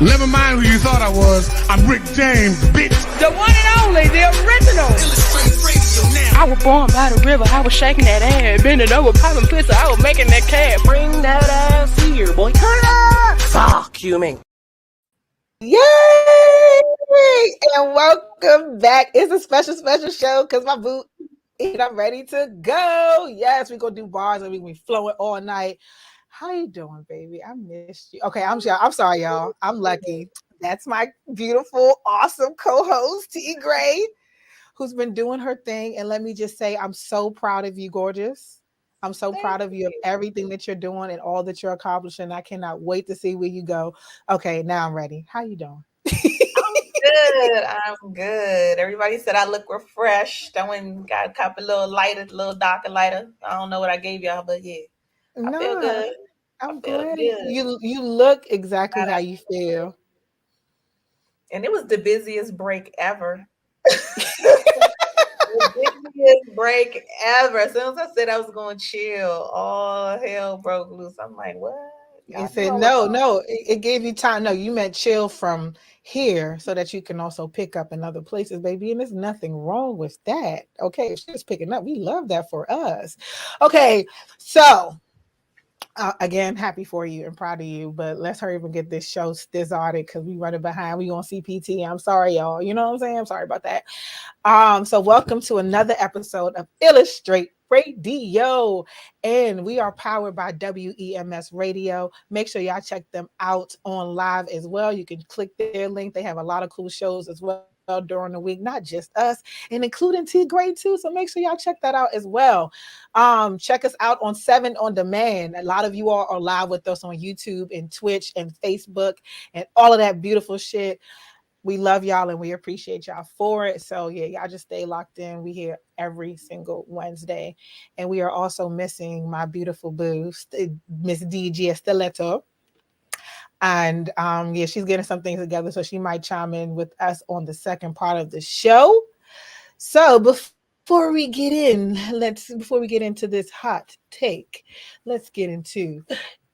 Never mind who you thought I was. I'm Rick James, bitch. The one and only, the original. I was born by the river. I was shaking that ass, bending over, popping pistol. I was making that cash. Bring that ass here, boy. Turn up. Fuck you, man. Yay! And welcome back. It's a special show because my boot and I'm ready to go. Yes, we're gonna do bars and we're gonna be flowing all night. How you doing, baby? I missed you. Okay, I'm sorry, y'all. I'm lucky. That's my beautiful, awesome co-host, T Gray, who's been doing her thing. And let me just say, I'm so proud of you, gorgeous. I'm so proud of you of everything that you're doing and all that you're accomplishing. I cannot wait to see where you go. Okay, now I'm ready. How you doing? I'm good. Everybody said I look refreshed. I went and got a couple little lighter, little darker lighter. I don't know what I gave y'all, but yeah, I feel good. I'm I feel glad good. you look exactly how you feel. And it was the busiest break ever. The busiest break ever. As soon as I said I was going to chill, all hell broke loose. I'm like, what? It said no. It gave you time. No, you meant chill from here so that you can also pick up in other places, baby. And there's nothing wrong with that. Okay, if she's picking up, we love that for us. Okay, so again, happy for you and proud of you. But let's hurry up and get this show started because we running behind. We on CPT. I'm sorry, y'all. You know what I'm saying? I'm sorry about that. So welcome to another episode of Illustrate Radio, and we are powered by WEMS Radio. Make sure y'all check them out on live as well. You can click their link. They have a lot of cool shows as well during the week, not just us, and including T Grade too. So make sure y'all check that out as well. Check us out on 7 on Demand. A lot of you all are live with us on YouTube and Twitch and Facebook and all of that beautiful shit. We love y'all and we appreciate y'all for it. So yeah, y'all just stay locked in. We here every single Wednesday. And we are also missing my beautiful boo, Miss DJ Stiletto. And yeah, she's getting some things together. So she might chime in with us on the second part of the show. So before we get into this hot take, let's get into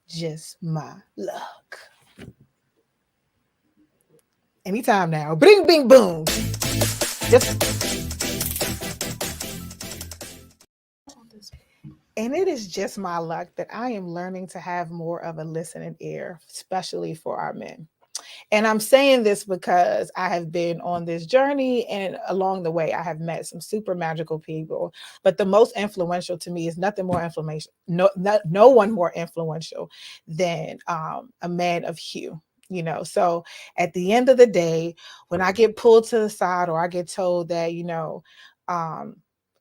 just my luck. Anytime now. Bing, bing, boom. And it is just my luck that I am learning to have more of a listening ear, especially for our men. And I'm saying this because I have been on this journey and along the way, I have met some super magical people. But the most influential to me is nothing more inflammation. No one more influential than a man of hue. You know, so at the end of the day, when I get pulled to the side or I get told that,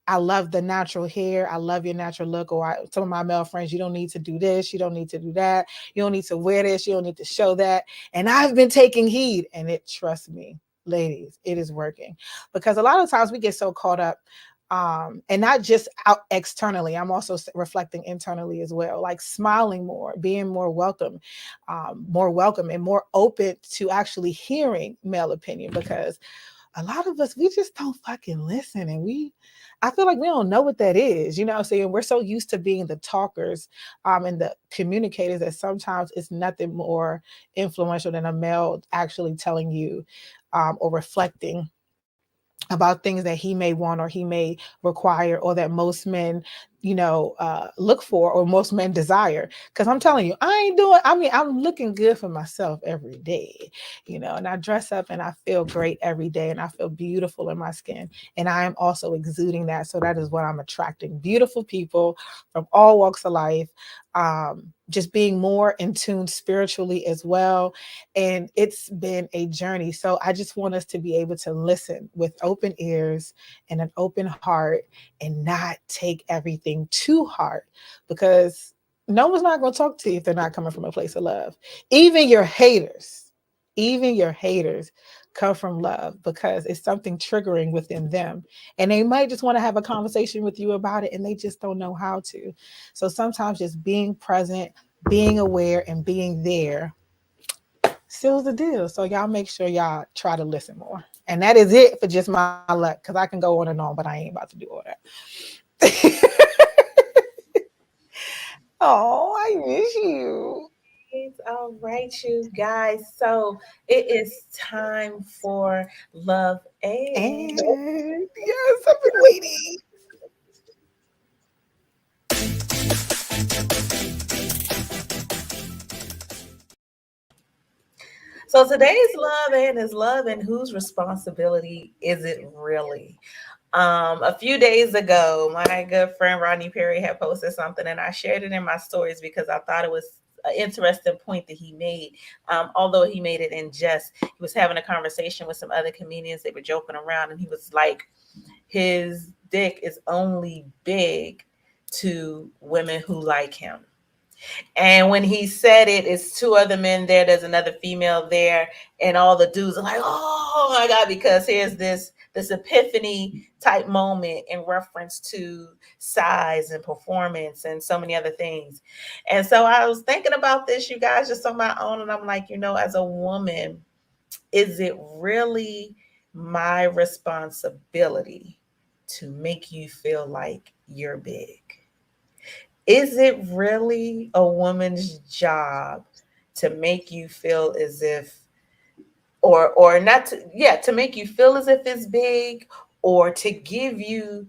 I love the natural hair, I love your natural look, or some of my male friends, you don't need to do this, you don't need to do that, you don't need to wear this, you don't need to show that. And I've been taking heed, and trust me, ladies, it is working. Because a lot of times we get so caught up and not just out externally, I'm also reflecting internally as well, like smiling more, being more welcome and more open to actually hearing male opinion, because a lot of us, we just don't fucking listen. And I feel like we don't know what that is, you know what I'm saying? We're so used to being the talkers and the communicators that sometimes it's nothing more influential than a male actually telling you or reflecting about things that he may want or he may require, or that most men, look for, or most men desire. Because I'm telling you, I'm looking good for myself every day, and I dress up and I feel great every day and I feel beautiful in my skin. And I am also exuding that. So that is what I'm attracting: beautiful people from all walks of life, just being more in tune spiritually as well. And it's been a journey. So I just want us to be able to listen with open ears and an open heart and not take everything too hard, because no one's not going to talk to you if they're not coming from a place of love. Even your haters come from love, because it's something triggering within them. And they might just want to have a conversation with you about it, and they just don't know how to. So sometimes just being present, being aware, and being there seals the deal. So y'all make sure y'all try to listen more. And that is it for just my luck, because I can go on and on, but I ain't about to do all that. Oh, I miss you. All right, you guys. So it is time for love and. And yes, I've been waiting. So today's love and is love and whose responsibility is it really? A few days ago, my good friend Rodney Perry had posted something, and I shared it in my stories because I thought it was an interesting point that he made. Although he made it in jest, he was having a conversation with some other comedians. They were joking around, and he was like, his dick is only big to women who like him. And when he said it, it's two other men there, there's another female there, and all the dudes are like, oh my God, because here's this epiphany type moment in reference to size and performance and so many other things. And so I was thinking about this, you guys, just on my own, and I'm like, as a woman, is it really my responsibility to make you feel like you're big? Is it really a woman's job to make you feel as if, or not to, yeah, to make you feel as if it's big, or to give you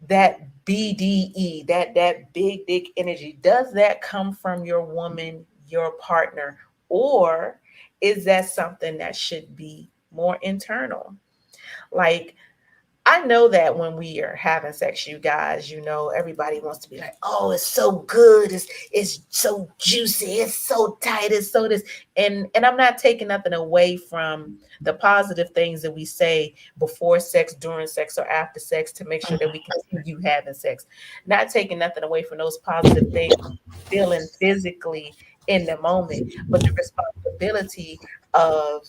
that BDE, that big dick energy? Does that come from your woman, your partner, or is that something that should be more internal? Like, I know that when we are having sex, you guys, everybody wants to be like, oh, it's so good. It's so juicy. It's so tight. It's so this. And I'm not taking nothing away from the positive things that we say before sex, during sex, or after sex to make sure that we continue having sex. Not taking nothing away from those positive things, feeling physically in the moment, but the responsibility of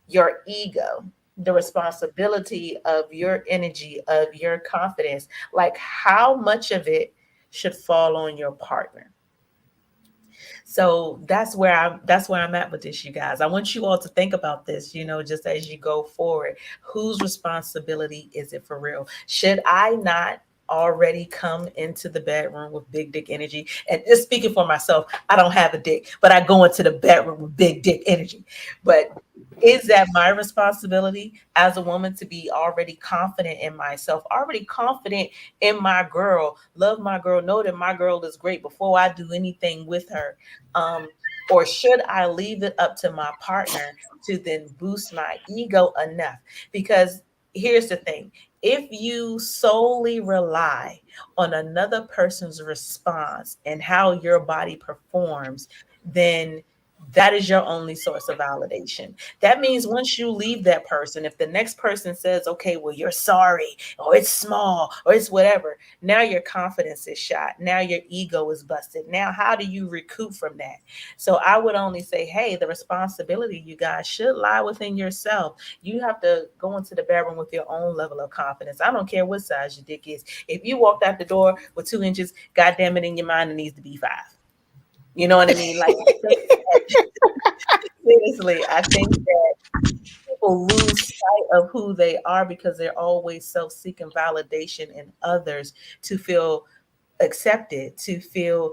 your ego, the responsibility of your energy, of your confidence, like how much of it should fall on your partner. So that's where I'm at with this, you guys. I want you all to think about this, just as you go forward. Whose responsibility is it for real? Should I not already come into the bedroom with big dick energy? And just speaking for myself, I don't have a dick, but I go into the bedroom with big dick energy. But is that my responsibility as a woman to be already confident in myself, already confident in my girl, love my girl, know that my girl is great before I do anything with her? Um, or should I leave it up to my partner to then boost my ego enough? Because here's the thing: if you solely rely on another person's response and how your body performs, then that is your only source of validation. That means once you leave that person, if the next person says, okay, well, you're sorry, or it's small, or it's whatever, now your confidence is shot. Now your ego is busted. Now, how do you recoup from that? So I would only say, hey, the responsibility, you guys, should lie within yourself. You have to go into the bedroom with your own level of confidence. I don't care what size your dick is. If you walked out the door with 2 inches, goddamn it, in your mind, it needs to be 5. You know what I mean? Like, seriously, I think that people lose sight of who they are because they're always self-seeking validation in others to feel accepted, to feel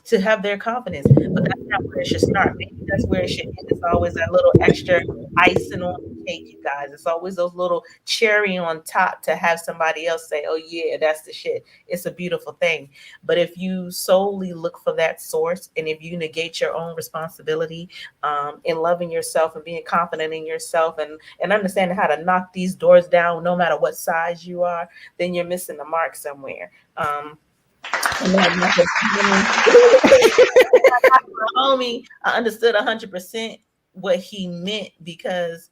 to have their confidence. But that's not where it should start. Maybe that's where it should end. It's always that little extra icing on the cake, you guys. It's always those little cherry on top to have somebody else say, oh yeah, that's the shit. It's a beautiful thing. But if you solely look for that source, and if you negate your own responsibility in loving yourself and being confident in yourself, and understanding how to knock these doors down no matter what size you are, then you're missing the mark somewhere. And that my homie, I understood 100% what he meant, because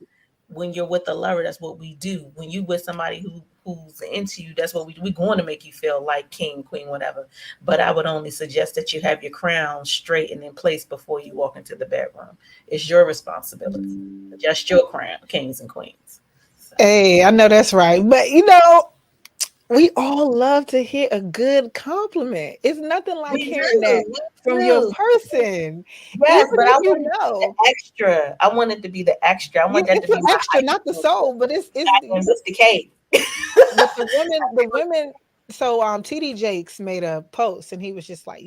when you're with a lover, that's what we do. When you with somebody who's into you, that's what we going to make you feel like king, queen, whatever. But I would only suggest that you have your crown straight and in place before you walk into the bedroom. It's your responsibility. Adjust your crown, kings and queens. So. Hey, I know that's right. But we all love to hear a good compliment. It's nothing like hearing that from your person, Yes, even but if I you want it to be know. the extra. I want it to be the extra. I Yeah, want that to it's be an my extra, not the soul, but it's the cake. but the women. So TD Jakes made a post and he was just like,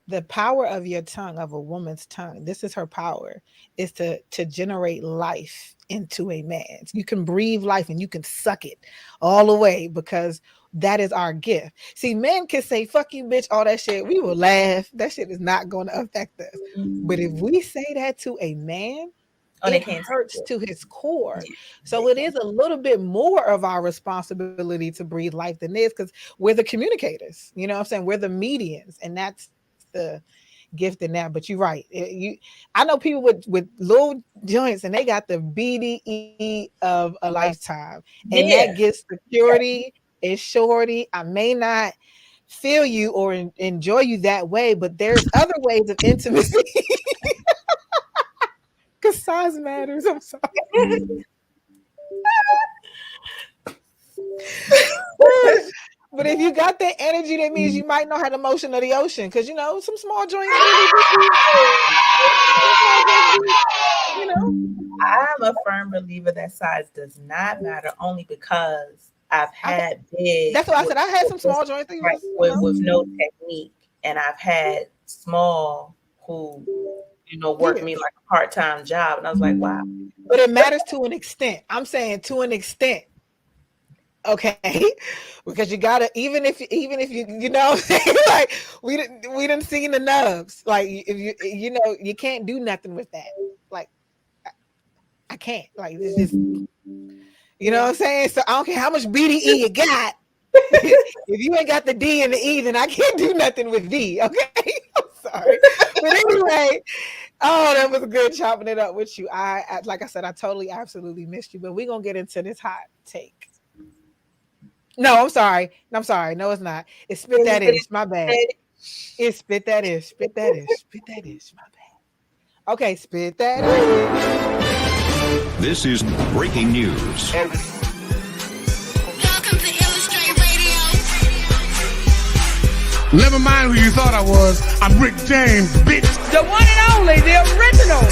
The power of your tongue, of a woman's tongue, this is her power, is to generate life into a man. You can breathe life and you can suck it all away because that is our gift. See, men can say fuck you bitch, all that shit, we will laugh, that shit is not going to affect us. But if we say that to a man, Oh, they it can't take hurts it. to his core. Yeah, So they it can't. is a little bit more of our responsibility to breathe life than this, because we're the communicators. You know what I'm saying? We're the medians, and that's the gift in that. But you're right. I know people with little joints, and they got the BDE of a lifetime, and that Yeah. gives security. It's shorty. I may not feel you or enjoy you that way, but there's other ways of intimacy because size matters. I'm sorry. But if you got that energy, that means you might know how to motion of the ocean. Because some small joints really be, some small joints be, you know. I'm a firm believer that size does not matter only because I've I th- had big that's what I said. I had some small joints that right, was, you know. with no technique, and I've had small who worked Yeah. me like a part-time job, and I was like, wow. But it matters to an extent. I'm saying to an extent. Okay, because you gotta, even if you know what I'm saying, like we didn't see the nubs, like if you can't do nothing with that, like I can't, like it's just, what Yeah. I'm saying. So I don't care how much BDE you got. If you ain't got the D and the E, then I can't do nothing with D. Okay, I'm sorry, but anyway, oh, that was good chopping it up with you. Like I said, I totally absolutely missed you, but we're gonna get into this hot take. No, I'm sorry. I'm sorry. No, it's not. It's spit that ish. My bad. It's spit that ish. Spit that ish. Spit that ish. My bad. Okay, spit that ish. This is breaking news. Welcome to Illustrate Radio. Never mind who you thought I was. I'm Rick James, bitch. The one and only, the original.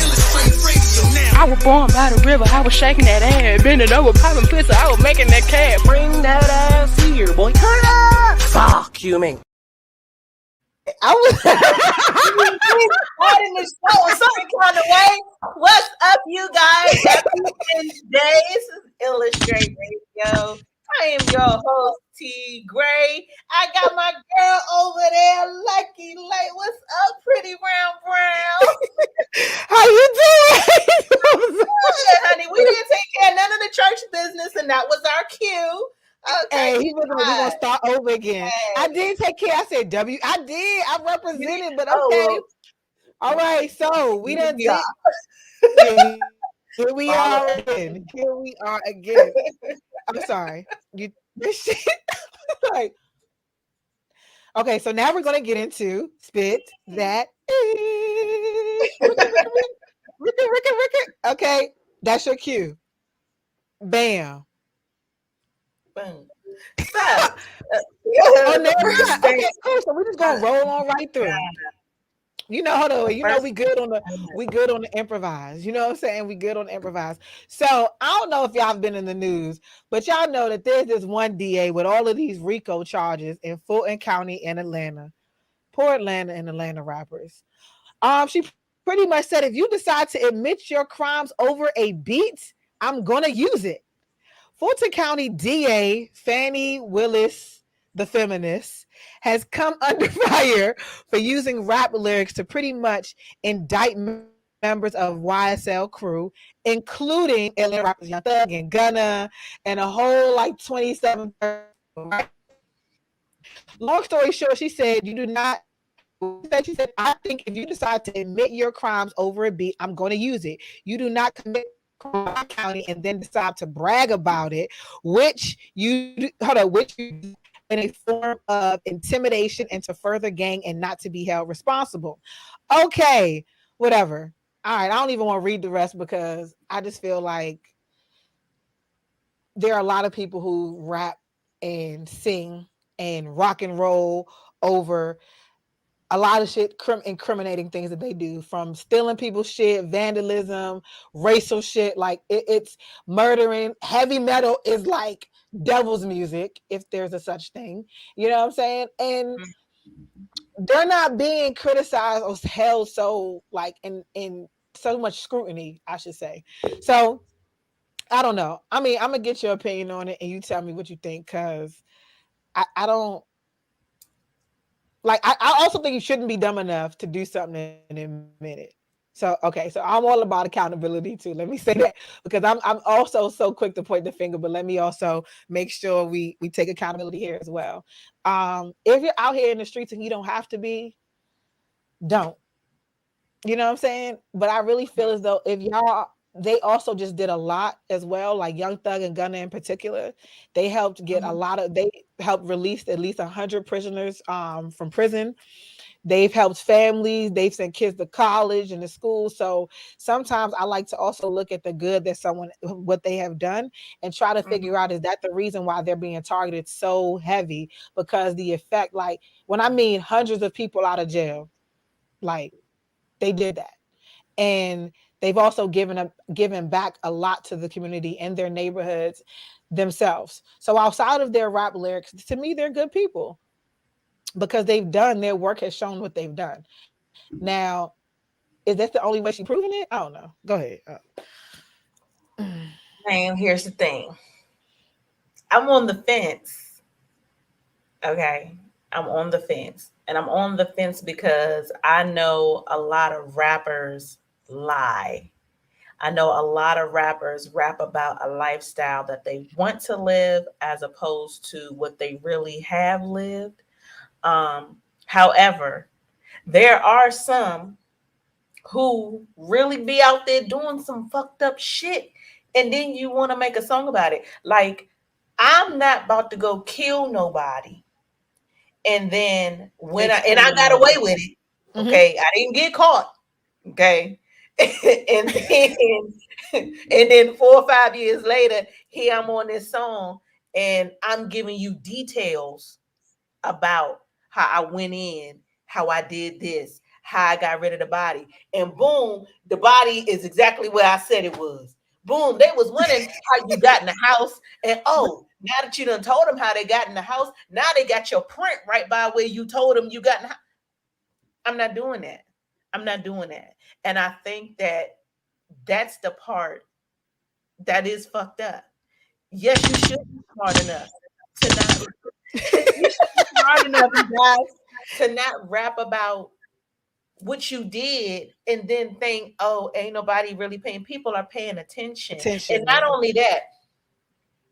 I was born by the river, I was shaking that ass, bending over, popping pussy, I was making that cash. Bring that ass here, boy. Turn up. Fuck you, man. I was. Starting the show in some kind of way. What's up, you guys? Happy Wednesday. This is Illustrate Radio. I am your host, T. Gray. I got my girl over there, Lucky Light. What's up, pretty round brown? How you doing? Good, honey. We didn't take care of none of the church business, and that was our cue. Okay. Hey, we're gonna start over again. Hey. I did take care. I said W. I did. I represented, but Oh, okay. well, All right. So we done we are. did. Yeah, here we All are of again. Here we are again. I'm sorry. This shit. Like, okay, so now we're gonna get into spit that ish. Ricky. Okay, that's your cue. Bam. Boom. So, Okay, cool. So we're just gonna roll on right through. Hold on. We good on the improvise. You know what I'm saying? We good on the improvise. So I don't know if y'all have been in the news, but y'all know that there's this one DA with all of these RICO charges in Fulton County in Atlanta. Poor Atlanta and Atlanta rappers. She pretty much said, if you decide to admit your crimes over a beat, I'm gonna use it. Fulton County DA Fannie Willis, the feminist, has come under fire for using rap lyrics to pretty much indict members of YSL crew, including Atlanta rappers Young Thug and Gunna, and a whole like 27. Right? Long story short, she said, "You do not." She said, "I think if you decide to admit your crimes over a beat, I'm going to use it. You do not commit crime county and then decide to brag about it, which you in a form of intimidation and to further gang and not to be held responsible." Okay, whatever. All right, I don't even want to read the rest because I just feel like there are a lot of people who rap and sing and rock and roll over a lot of shit, incriminating things that they do, from stealing people's shit, vandalism, racial shit. Like it's murdering. Heavy metal is like devil's music, if there's a such thing. You know what I'm saying? And they're not being criticized or held so like in so much scrutiny, I should say. So I don't know. I mean, I'm gonna get your opinion on it, and you tell me what you think, because I don't like. I also think you shouldn't be dumb enough to do something and admit it. So okay, so I'm all about accountability too. Let me say that, because I'm also so quick to point the finger, but let me also make sure we take accountability here as well. If you're out here in the streets and you don't have to be, don't. You know what I'm saying? But I really feel as though if y'all, they also just did a lot as well, like Young Thug and Gunna in particular. They helped get a Mhm. lot of, they helped release at least 100 prisoners from prison. They've helped families, they've sent kids to college and to school. So sometimes I like to also look at the good that someone, what they have done, and try to figure Mhm. out, is that the reason why they're being targeted so heavy? Because the effect, like when I mean hundreds of people out of jail, like they did that. And they've also given back a lot to the community and their neighborhoods themselves. So outside of their rap lyrics, to me, they're good people because they've done, their work has shown what they've done. Now, is that the only way she proving it? I don't know. Go ahead. Man, here's the thing. I'm on the fence. Okay. I'm on the fence. And I'm on the fence because I know a lot of rappers lie. I know a lot of rappers rap about a lifestyle that they want to live as opposed to what they really have lived. However, there are some who really be out there doing some fucked up shit, and then you want to make a song about it. Like, I'm not about to go kill nobody, and then I Explain got that. away with it. Mm-hmm. Okay, I didn't get caught. Okay, and then and then 4 or 5 years later, here I'm on this song, and I'm giving you details about how I went in, how I did this, how I got rid of the body. And boom, the body is exactly where I said it was. Boom, they was wondering how you got in the house. And oh, now that you done told them how they got in the house, now they got your print right by where you told them you got in the house. I'm not doing that. I'm not doing that. And I think that that's the part that is fucked up. Yes, you should be smart enough to not you should be smart enough, you guys, to not rap about what you did and then think, oh, ain't nobody really paying. People are paying attention. And Attention. not Yeah. only that,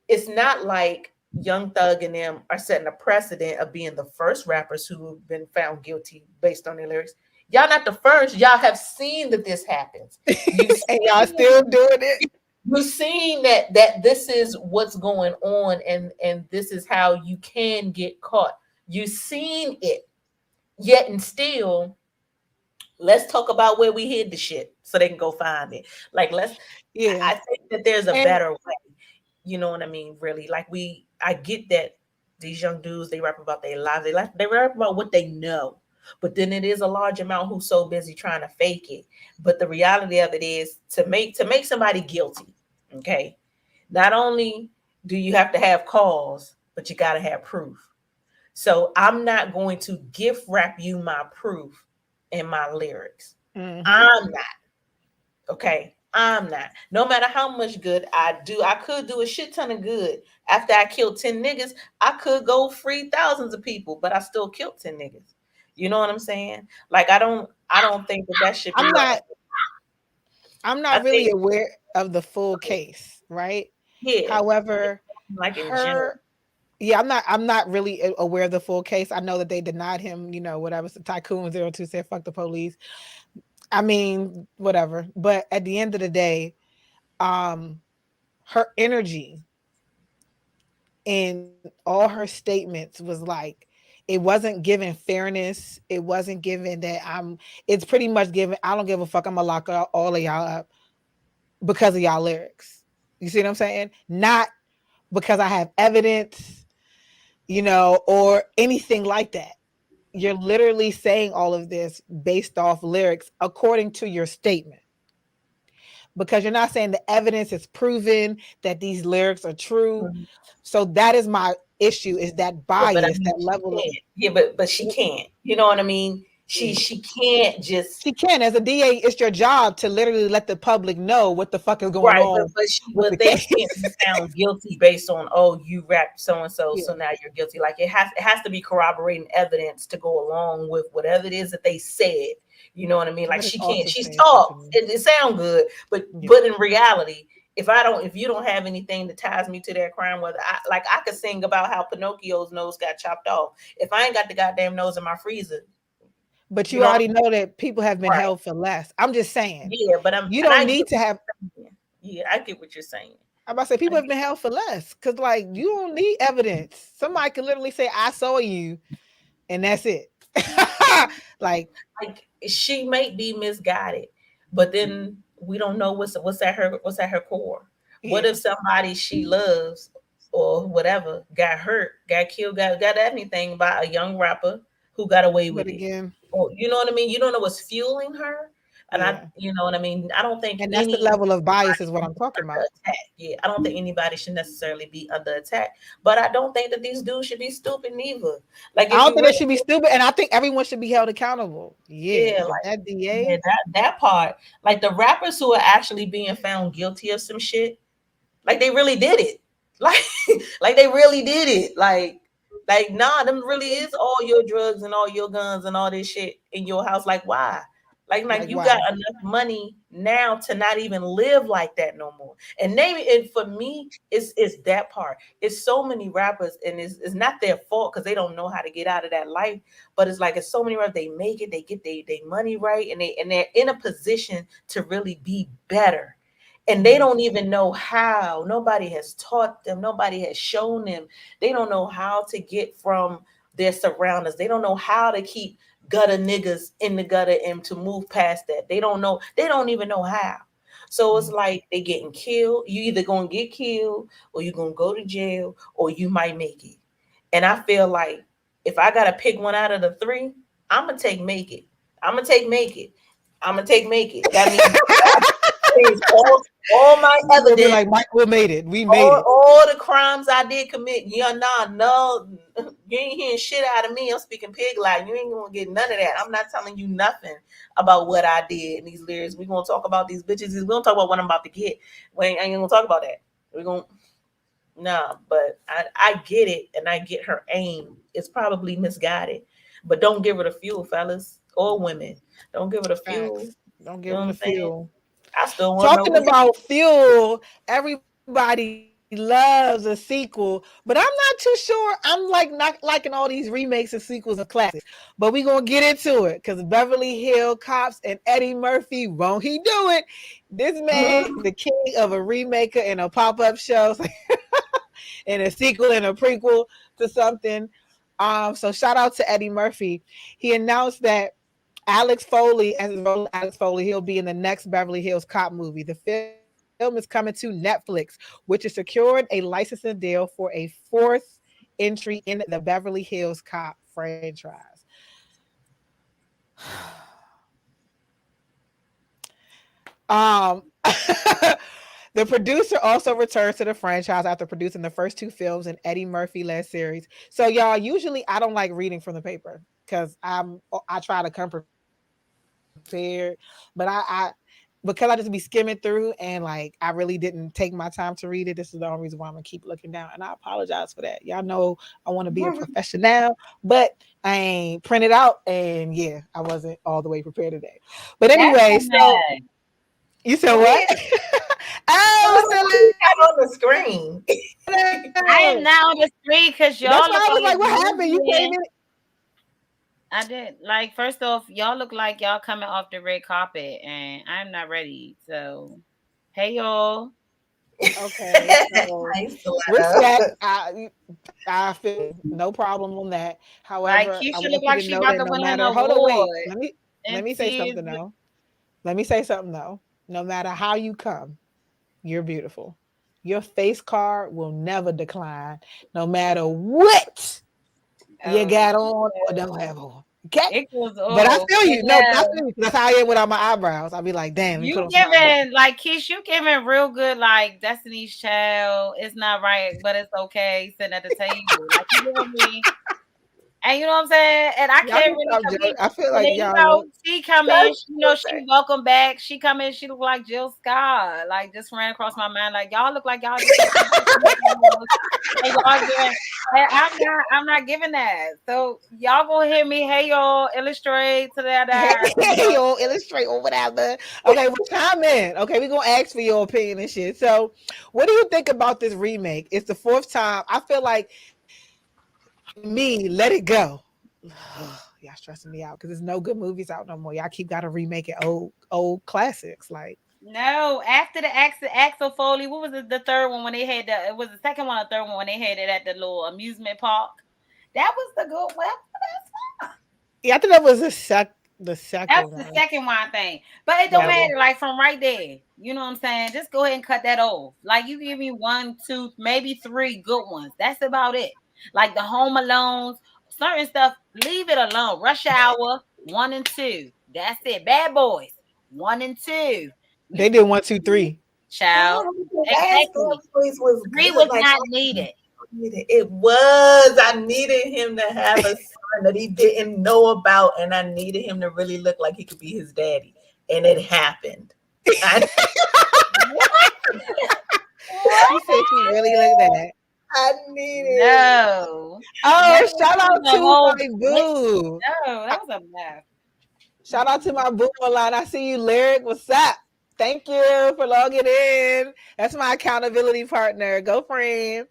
it's not like Young Thug and them are setting a precedent of being the first rappers who have been found guilty based on their lyrics. Y'all not the first. Y'all have seen that this happens. You've And y'all still seen doing it. you've seen that this is what's going on, and this is how you can get caught. You've seen it, yet and still, let's talk about where we hid the shit so they can go find it. Like, Yeah. I think that there's a And better way. You know what I mean? Really, like, I get that these young dudes, they rap about their lives. They rap about what they know. But then it is a large amount who's so busy trying to fake it. But the reality of it is, to make somebody guilty. Okay, not only do you have to have cause, but you got to have proof. So I'm not going to gift wrap you my proof in my lyrics. mm-hmm. I'm not. Okay. I'm not. No matter how much good I do, I could do a shit ton of good. After I killed 10 niggas, I could go free thousands of people, but I still killed 10 niggas. You know what I'm saying? Like, I don't think that should I'm be not I'm I not really think, aware of the full case, right? yeah, However, like in general. her yeah, I'm not really aware of the full case. I know that they denied him, whatever. So Tycoon 02 said fuck the police. I mean, whatever. But at the end of the day, um, her energy in all her statements was like, it wasn't giving fairness. It wasn't giving that it's pretty much giving, I don't give a fuck. I'm gonna lock all of y'all up because of y'all lyrics. You see what I'm saying? Not because I have evidence, or anything like that. You're literally saying all of this based off lyrics according to your statement, because you're not saying the evidence is proven that these lyrics are true. Mhm. So that is my issue is that Yeah, but I bias, mean, that she level of can't. Yeah, but she can't. You know what I mean? She can't just she can. As a DA, it's your job to literally let the public know what the fuck is going right. But on with the but they can't be case. found guilty based on you rapped so and so, Yeah, so now you're guilty. Like it has to be corroborating evidence to go along with whatever it is that they said. You know what I mean? Like but it's she can't. also She's saying talked. something. It sound good, but Yeah, in reality, if you don't have anything that ties me to that crime, whether I could sing about how Pinocchio's nose got chopped off. If I ain't got the goddamn nose in my freezer, but you you know what already know that people have been I'm right. held for less. I'm just saying, Yeah, but you don't need to have. I get what you're saying. I'm about to say I people have get, been held for less because, like, you don't need evidence. Somebody can literally say, "I saw you," and that's it. Like, like she may be misguided, but then we don't know what's at her core. What yeah, if somebody she loves or whatever got hurt, got killed, got anything by a young rapper who got away but with it? again, Or you know what I mean? You don't know what's fueling her. And yeah, you know what I mean? I don't think and that's the anybody level of bias is what should I'm be talking under about. attack. Yeah, I don't think anybody should necessarily be under attack. But I don't think that these dudes should be stupid neither. Like I if don't you think really they should be stupid, and I think everyone should be held accountable. Yeah, yeah, but like that yeah, DA, that part. Like the rappers who are actually being found guilty of some shit, like they really did it. Like like they really did it. Like nah, them really is all your drugs and all your guns and all this shit in your house. Like why? Like like, you got why? enough money now to not even live like that no more. And maybe and for me, it's that part. It's so many rappers, and it's not their fault because they don't know how to get out of that life. But it's like it's so many rappers, they make it, they get they money right, and they're in a position to really be better and they Mhm. don't even know how. Nobody has taught them, nobody has shown them. They don't know how to get from their surroundings. They don't know how to keep gutter niggas in the gutter and to move past that. They don't know, they don't even know how. So it's Mhm. like they getting killed. You either gonna get killed or you're gonna go to jail or you might make it. And I feel like if I gotta pick one out of the three, I'm gonna take make it. I'm gonna take make it. I'm gonna take make it. That means is all my You're gonna be evidence, like, Mike, we made it. We made it. all the crimes I did commit. Yeah, nah, no, you ain't hearing shit out of me. I'm speaking pig like you ain't gonna get none of that. I'm not telling you nothing about what I did in these lyrics. We're gonna talk about these bitches. We're gonna talk about what I'm about to get. We ain't gonna talk about that. We're gonna nah, but I get it and I get her aim. It's probably misguided. But don't give her the fuel, fellas or women. Don't give her the fuel. Facts. Don't You give know them what the I'm saying? fuel. I still want to know Talking what's about fuel, everybody loves a sequel, but I'm not too sure. I'm like not liking all these remakes and sequels of classics. But we gonna get into it because Beverly Hill Cops and Eddie Murphy, won't he do it? This man is the king of a remaker and a pop-up show and a sequel and a prequel to something. So shout out to Eddie Murphy. He announced that Alex Foley, as his role Alex Foley, he'll be in the next Beverly Hills Cop movie. The film is coming to Netflix, which has secured a licensing deal for a fourth entry in the Beverly Hills Cop franchise. Um, the producer also returns to the franchise after producing the first two films in Eddie Murphy-led series. So, y'all, usually I don't like reading from the paper because I try to come prepared, but I because I just be skimming through and like I really didn't take my time to read it. This is the only reason why I'm gonna keep looking down, and I apologize for that. Y'all know I want to be a professional, but I ain't printed out, and yeah, I wasn't all the way prepared today. But anyway, That's so so mad. you said Go what? ahead. Tell Oh, us silly. what you got on the screen. I am not on the street because That's y'all why look I was like like, what happened? You came moving. in. I did like first off, y'all look like y'all coming off the red carpet, and I'm not ready. So, hey y'all, Okay, so Nice we're letter. set. I feel you. No problem on that. like However, I Keisha look want you like to she know about that to no win an matter, hold on, wait. award, Let and me say tears. something though. Let me say something though. No matter how you come, you're beautiful. Your face card will never decline, no matter what you Oh, got on or don't have on. Okay. It was But I feel you. No, but I no. feel you. That's how I am without my eyebrows. I'll be like, damn, let me put You on some eyebrows. giving like Keish, you giving real good like Destiny's Child. It's not right, but it's okay. Sitting at the table, like you giving me. And you know what I'm saying? And I Y'all can't can really stop joking. compete. I feel And like then, y'all look. she come in, That's she welcome back. She come in, she look like Jill Scott. Like, just ran across my mind. Like, y'all look like y'all just and y'all giving, and I'm not giving that. So y'all gonna hear me, hey y'all, illustrate to that. Hey, yo, illustrate or whatever. Okay, well, chime in. Okay, we're gonna ask for your opinion and shit. So, what do you think about this remake? It's the fourth time. I feel like me, let it go. Y'all stressing me out because there's no good movies out no more. Y'all keep gotta remake it old classics. Like, No, after the Axel Foley, what was the third one when they had it was the second one or third one when they had it at the little amusement park. That was the good one. yeah, I think that was the That's second the one. second one thing. But it don't Yeah. matter. Like from right there. You know what I'm saying? Just go ahead and cut that off. Like you give me 1, 2, maybe 3 good ones. That's about it. Like the Home Alones, certain stuff, leave it alone. Rush Hour 1 and 2. That's it. Bad Boys 1 and 2. You They did 1, 2, 3. child. the last Exactly. voice was 3 good. was Like not needed. it was. I needed him to have a son that he didn't know about, and I needed him to really look like he could be his daddy. And it happened. I, What? She said she really looked at that. I needed No. Oh, That shout out was a to whole my boo. no, that was a mess. Shout out to my boo online. I see you, Lyric. What's up? Thank you for logging in. That's my accountability partner. Go friend.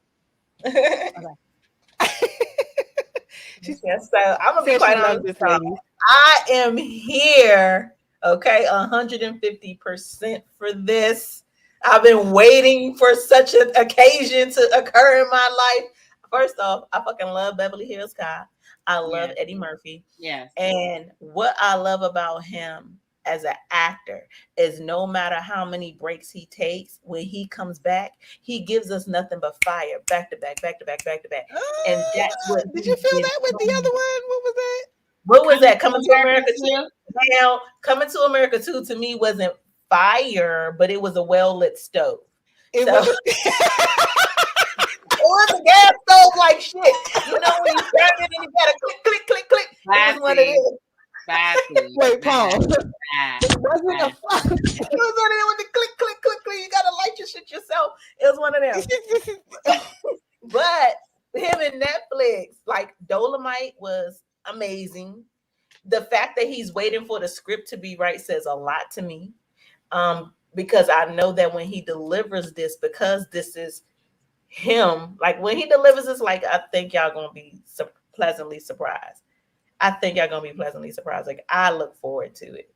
She yes, so I'm gonna be said she quite loves honest. this Y'all. lady. I am here, okay, 150% for this. I've been waiting for such an occasion to occur in my life. First off, I fucking love Beverly Hills Cop. I love Yes. Eddie Murphy. Yes. And what I love about him as an actor is no matter how many breaks he takes, when he comes back, he gives us nothing but fire, back to back, back to back, back to back. And that's what Did he you feel did that with so the other much. one? What was that? What was that? Coming Coming to to America America 2? too? Now, Coming to America 2 to me wasn't fire, but it was a well-lit stove. It So was. it was a gas stove like shit. You know when you turn it and you gotta click, click, click, click. It was one of Classy. them. Classy. Wait, Paul. Nah, It wasn't nah. a fuck. It was one of them with the click, click, click, click. You gotta light your shit yourself. It was one of them. But him and Netflix, like Dolomite was amazing. The fact that he's waiting for the script to be right says a lot to me. Because I know that when he delivers this, because this is him, like when he delivers this, like I think y'all gonna be pleasantly surprised. I think y'all gonna be pleasantly surprised. Like I look forward to it.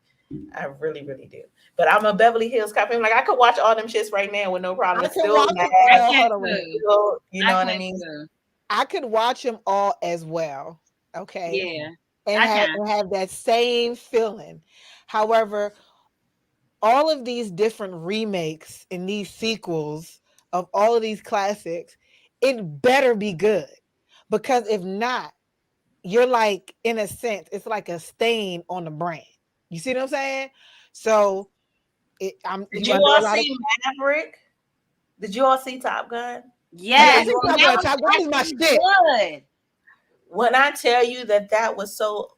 I really, really do. But I'm a Beverly Hills Cop. Like I could watch all them shits right now with no problem. I It's can still watch mad. them all. can't Hold on, wait. too. You know I what I can mean? too. I could watch them all as well. Okay. Yeah. And I can. have that same feeling. However, all of these different remakes and these sequels of all of these classics, it better be good. Because if not, you're like, in a sense, it's like a stain on the brand. You see what I'm saying? So Did you you under a all lot of. see Maverick? Did you all see Top Gun? Yeah, I Yes. think And Top that Gun. was Top Gun is my actually shit. good. When I tell you that was so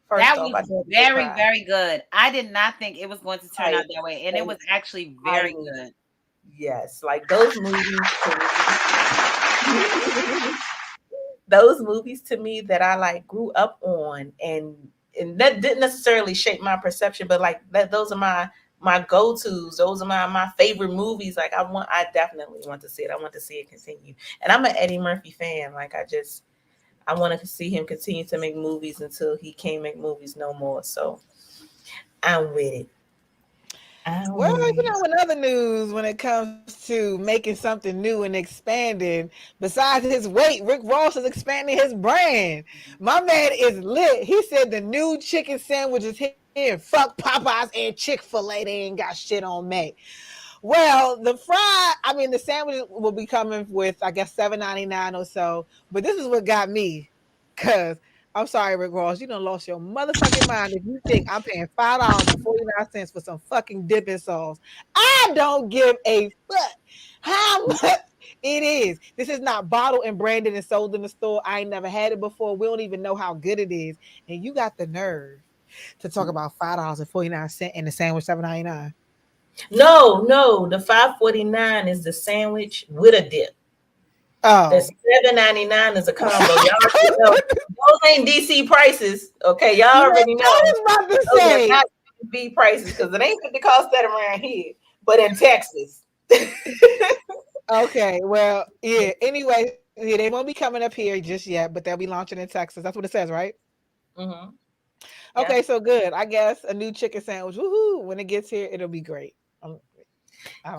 first That off, was I did very, cry. very good. I did not think it was going to turn out Like, that way. And it was actually I very mean, good. yes, like those movies those movies to me that I like grew up on, and that didn't necessarily shape my perception, but like that those are my go-tos. Those are my favorite movies. Like I definitely want to see it. I want to see it continue. And I'm an Eddie Murphy fan. Like I want to see him continue to make movies until he can't make movies no more. So I'm with it. I'm Well, with it. in other news, when it comes to making something new and expanding, besides his weight, Rick Ross is expanding his brand. My man is lit. He said the new chicken sandwich is here. Fuck Popeyes and Chick-fil-A. They ain't got shit on me. Well, the sandwich will be coming with, I guess, $7.99 or so. But this is what got me. Because I'm sorry, Rick Ross. You done lost your motherfucking mind if you think I'm paying $5.49 for some fucking dipping sauce. I don't give a fuck how much it is. This is not bottled and branded and sold in the store. I ain't never had it before. We don't even know how good it is. And you got the nerve to talk about $5.49 and the sandwich $7.99. No, the 5.49 is the sandwich with a dip. The Oh. $7.99 is a combo. Y'all already know those ain't DC prices. Okay, y'all Yeah, already know I was about to those are say. not B prices because it ain't the cost that around here, but in Texas. Okay, well, yeah. Anyway, yeah, they won't be coming up here just yet, but they'll be launching in Texas. That's what it says, right? Mm-hmm. Yeah. Okay, so good. I guess a new chicken sandwich. Woohoo! When it gets here, it'll be great.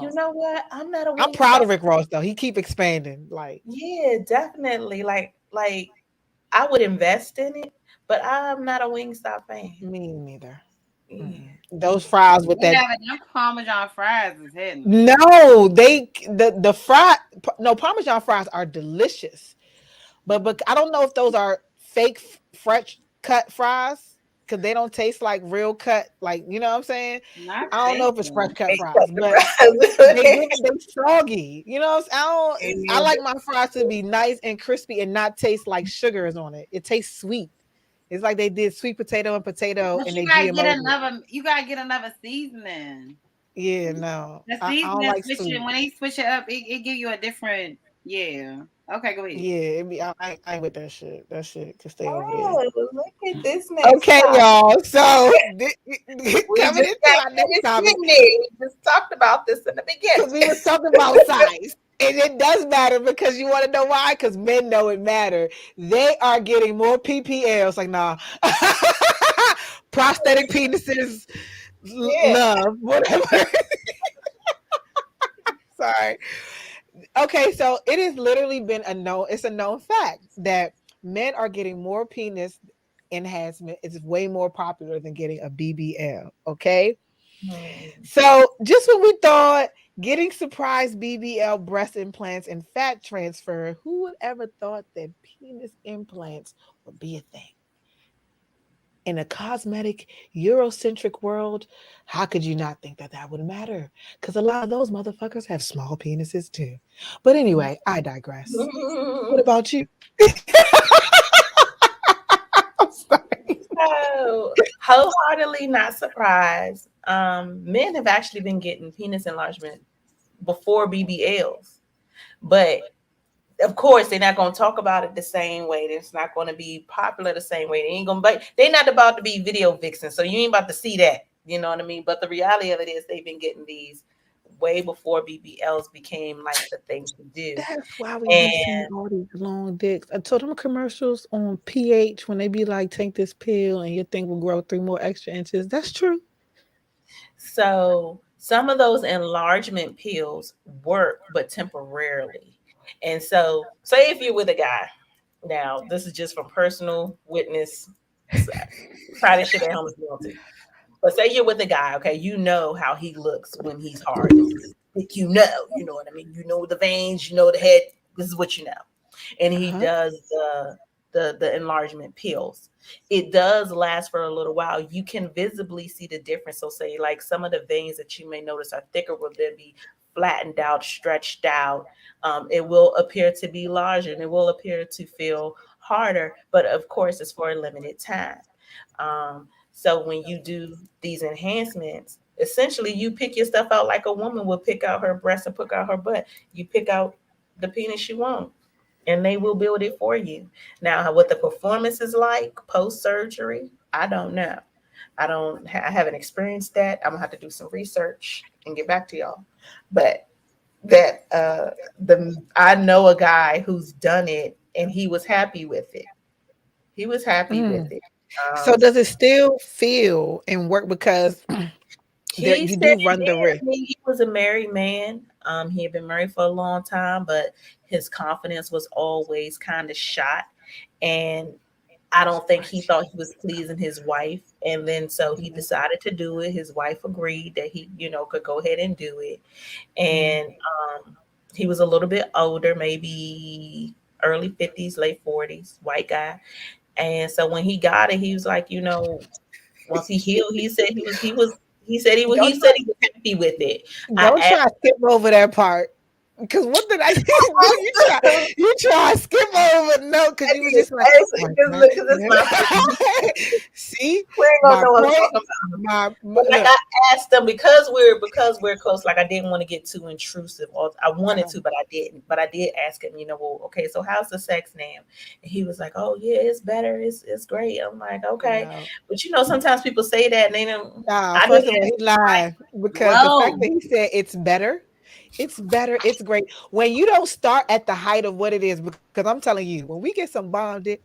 You know what? I'm not a I'm wing proud stop. of Rick Ross though. He keep expanding. Like Yeah, definitely. Like I would invest in it, but I'm not a Wingstop fan. me neither. Yeah. Mm-mm. Those fries with You that. never them Parmesan fries is hidden. No, the fry. No, Parmesan fries are delicious, but I don't know if those are fake fresh cut fries because they don't taste like real cut. Like you know what I'm saying? Not I don't know if it's fresh faking. cut They fries, cut the but fries. they soggy. You know, what I'm saying? I And like my fries to be nice and crispy and not taste like sugar is on it. It tastes sweet. It's like they did sweet potato and potato But and you they gotta get GMO'd it. another. You gotta get another seasoning. Yeah, no, The I don't seasoning like switch it sweet. when they switch it up. It give you a different. Yeah. Okay, go ahead. Yeah, I ain't with that shit. That shit can stay over there. oh, look at this next Okay, topic. y'all. So We coming just into got our next finished topic. getting there. We just talked about this in the Because we was beginning. talking about size. And it does matter because you want to know why? Because men know it matter. They are getting more PPLs. Like, nah. Prosthetic penises, Yeah. love, whatever. Sorry. Okay, so it has literally been it's a known fact that men are getting more penis enhancement. It's way more popular than getting a BBL. Okay. Hmm. So just when we thought getting surprise BBL breast implants and fat transfer, who would ever thought that penis implants would be a thing? In a cosmetic, Eurocentric world, how could you not think that that would matter? Because a lot of those motherfuckers have small penises too. But anyway, I digress. What about you? I'm sorry. So wholeheartedly not surprised. Men have actually been getting penis enlargement before BBLs, but of course they're not going to talk about it the same way. It's not going to be popular the same way. They ain't going to be. They're not about to be video vixens, so you ain't about to see that. You know what I mean? But the reality of it is they've been getting these way before BBLs became like the thing to do. That's why we be seeing And all these long dicks. I told them commercials on PH when they be like, take this pill and your thing will grow 3 more extra inches. That's true. so some of those enlargement pills work, but temporarily. And so, say if you're with a guy, now this is just from personal witness. So try this shit at home if you want to. But say you're with a guy, okay, you know how he looks when he's hard. You know what I mean. You know the veins, you know the head. This is what you know. And he Uh-huh. does the enlargement pills. It does last for a little while. You can visibly see the difference. So say like some of the veins that you may notice are thicker will then be flattened out, stretched out. It will appear to be larger and it will appear to feel harder, but of course it's for a limited time. So when you do these enhancements, essentially you pick your stuff out like a woman would pick out her breast and pick out her butt. You pick out the penis you want and they will build it for you. Now, what the performance is like post surgery, I don't know. I haven't experienced that. I'm gonna have to do some research and get back to y'all. But that the I know a guy who's done it and he was happy with it. He was happy with Mm. it. So Um, does it still feel and work because there He you said do it run did. the I risk? mean, he was a married man. He had been married for a long time, but his confidence was always kind of shot. And I don't think he thought he was pleasing his wife. And then so he Mhm. decided to do it. His wife agreed that he, could go ahead and do it. Mm. And he was a little bit older, maybe early 50s, late 40s, white guy. And so when he got it, he was like, once he healed, he Don't said he was happy with it. I don't try asked to skip over that part. Because what did I do? You try to skip over no, because you was just like, oh, because it's my see we ain't gonna my know what I'm point. talking about. My But like look, I asked them because we're close. Like I didn't want to get too intrusive. Or I wanted to, but I didn't. But I did ask him. Well, okay. So how's the sex now? And he was like, "Oh yeah, it's better. It's great." I'm like, okay. no. But sometimes people say that and they don't. Nah, I first of didn't all, ask he him, right? lied because the fact Whoa. that he said it's better, it's great. When you don't start at the height of what it is, because I'm telling you, when we get some bonded,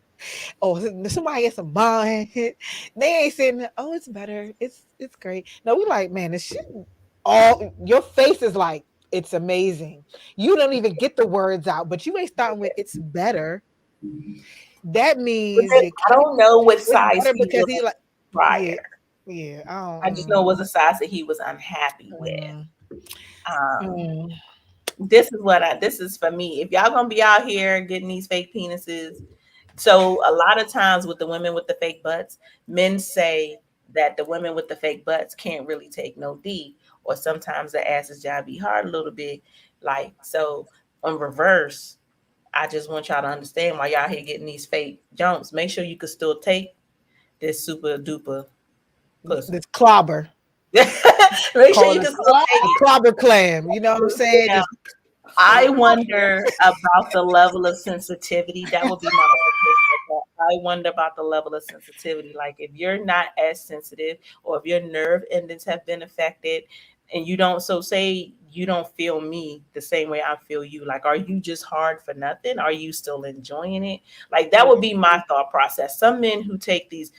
or somebody gets some bond hit, they ain't saying, oh, it's better, it's great. No, we like, man, this shit all your face is like, it's amazing. You don't even get the words out, but you ain't starting with it's better. That But means then you I can't, don't know what it's size better he because was he like, yeah, prior. yeah. I I just know it was a size that he was unhappy with. don't, Um, mm. this is for me. If y'all gonna be out here getting these fake penises, so a lot of times with the women with the fake butts, men say that the women with the fake butts can't really take no D, or sometimes the ass's job be hard a little bit. Like so, on reverse, I just want y'all to understand why y'all here getting these fake jumps. Make sure you can still take this super duper pussy. This clobber. Make sure Call you it can still take a it. clobber clam. You know what I'm saying? Now, Just I wonder about the level of sensitivity. That would be my own personal thought. I wonder about the level of sensitivity. Like if you're not as sensitive, or if your nerve endings have been affected, and you don't, so say you don't feel me the same way I feel you. Like, are you just hard for nothing? Are you still enjoying it? Like that would be my thought process. Some men who take these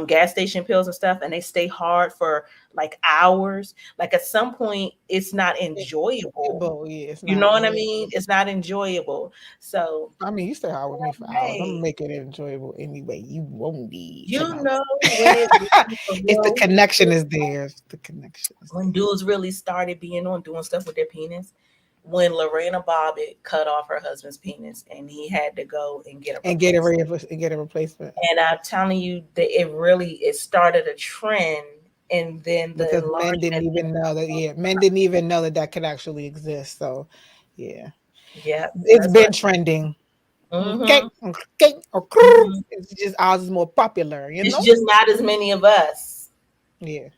gas station pills and stuff, and they stay hard for like hours. Like at some point, it's not enjoyable. yeah, it's You not. know what I mean? It's not enjoyable. So, I mean, you stay out with me for hours. I'm gonna hey, make it enjoyable anyway. You won't be. you Talking about know when it it's the connection is there. It's the connection is when dudes really started being on doing stuff with their penis, when Lorena Bobbitt cut off her husband's penis and he had to go and get a and get replacement. and get a replacement And I'm telling you that it started a trend, and then the because men didn't enlargement. even know that. Yeah, men didn't even know that that could actually exist. So, yeah, Yeah, it's that's what. been trending. Okay, Hmm. okay, Hmm. it's just ours is more popular. You It's know. just not as many of us. Yeah.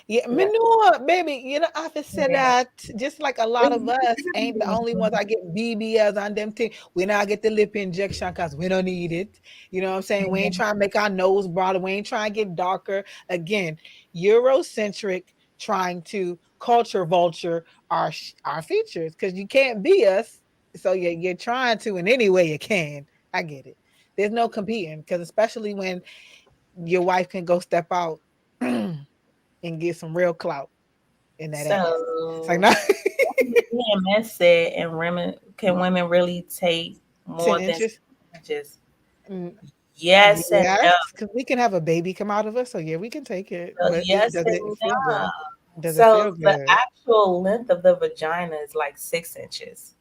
Yeah, Yeah. manure, baby. I have said Yeah. that just like a lot of us ain't the only ones I get BBLs on them thing. We now get the lip injection because we don't need it. You know what I'm saying? We ain't trying to make our nose broader. We ain't trying to get darker. Again, Eurocentric trying to culture vulture our features because you can't be us. So you're trying to in any way you can. I get it. There's no competing because especially when your wife can go step out and get some real clout in that ass. It's like So no EMS said, and women can women really take 10 more than inches. 6 inches? Mm, Yes and yes, no. because we can have a baby come out of us. So yeah, we can take it. So But yes does it and feel no. good? Does it So feel the good? actual length of the vagina is like 6 inches.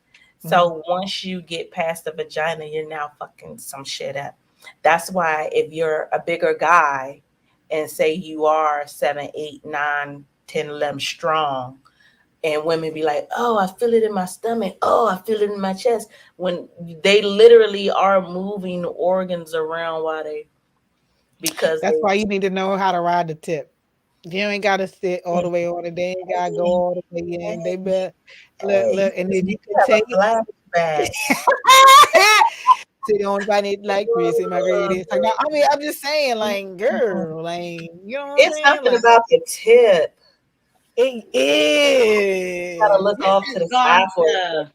Mhm. So once you get past the vagina, you're now fucking some shit up. That's why if you're a bigger guy and say you are 7, 8, 9, 10, 11 strong, and women be like, "Oh, I feel it in my stomach. Oh, I feel it in my chest." When they literally are moving organs around while they because That's why you need to know how to ride the tip. You ain't gotta sit all the way on it. They ain't gotta go hey, all the way in. They bet hey, look, and if you you can have take a flashback. sit on find it like Chris in my greatest. Like, no, I mean, I'm just saying, like, girl, like, you know what I'm It's saying? something Like, about the tip. it You gotta is. look This off to has the gone side for a to second.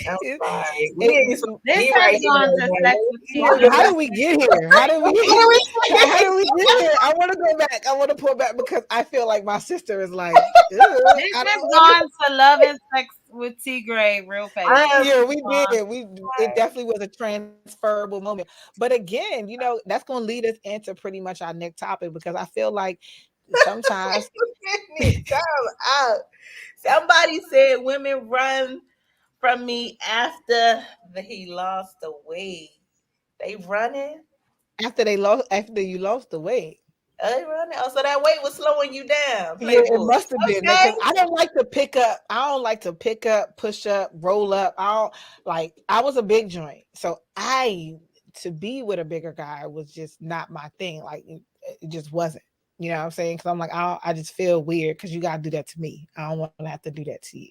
I'm It, sorry. We ain't supposed it, to this be has right here. gone to sex with how Tigray. do we get here? How do we how do we get here? I want to go back. I want to pull back because I feel like my sister is like, "Ugh, This I has don't want gone to love and sex with Tigray real I fast. am Yeah, we Um, did. It definitely was a transferable moment. But again, that's going to lead us into pretty much our next topic because I feel like sometimes time out. Somebody said women run from me after he lost the weight. They running? after you lost the weight. Hey, Ronnie. Oh, so that weight was slowing you down, Yeah, it Playboy. must have been Okay. because I don't like to pick up. I don't like to pick up, push up, roll up. I don't like. I was a big joint, so I to be with a bigger guy was just not my thing. Like it just wasn't. You know what I'm saying? Because I'm like, I just feel weird because you gotta do that to me. I don't want to have to do that to you.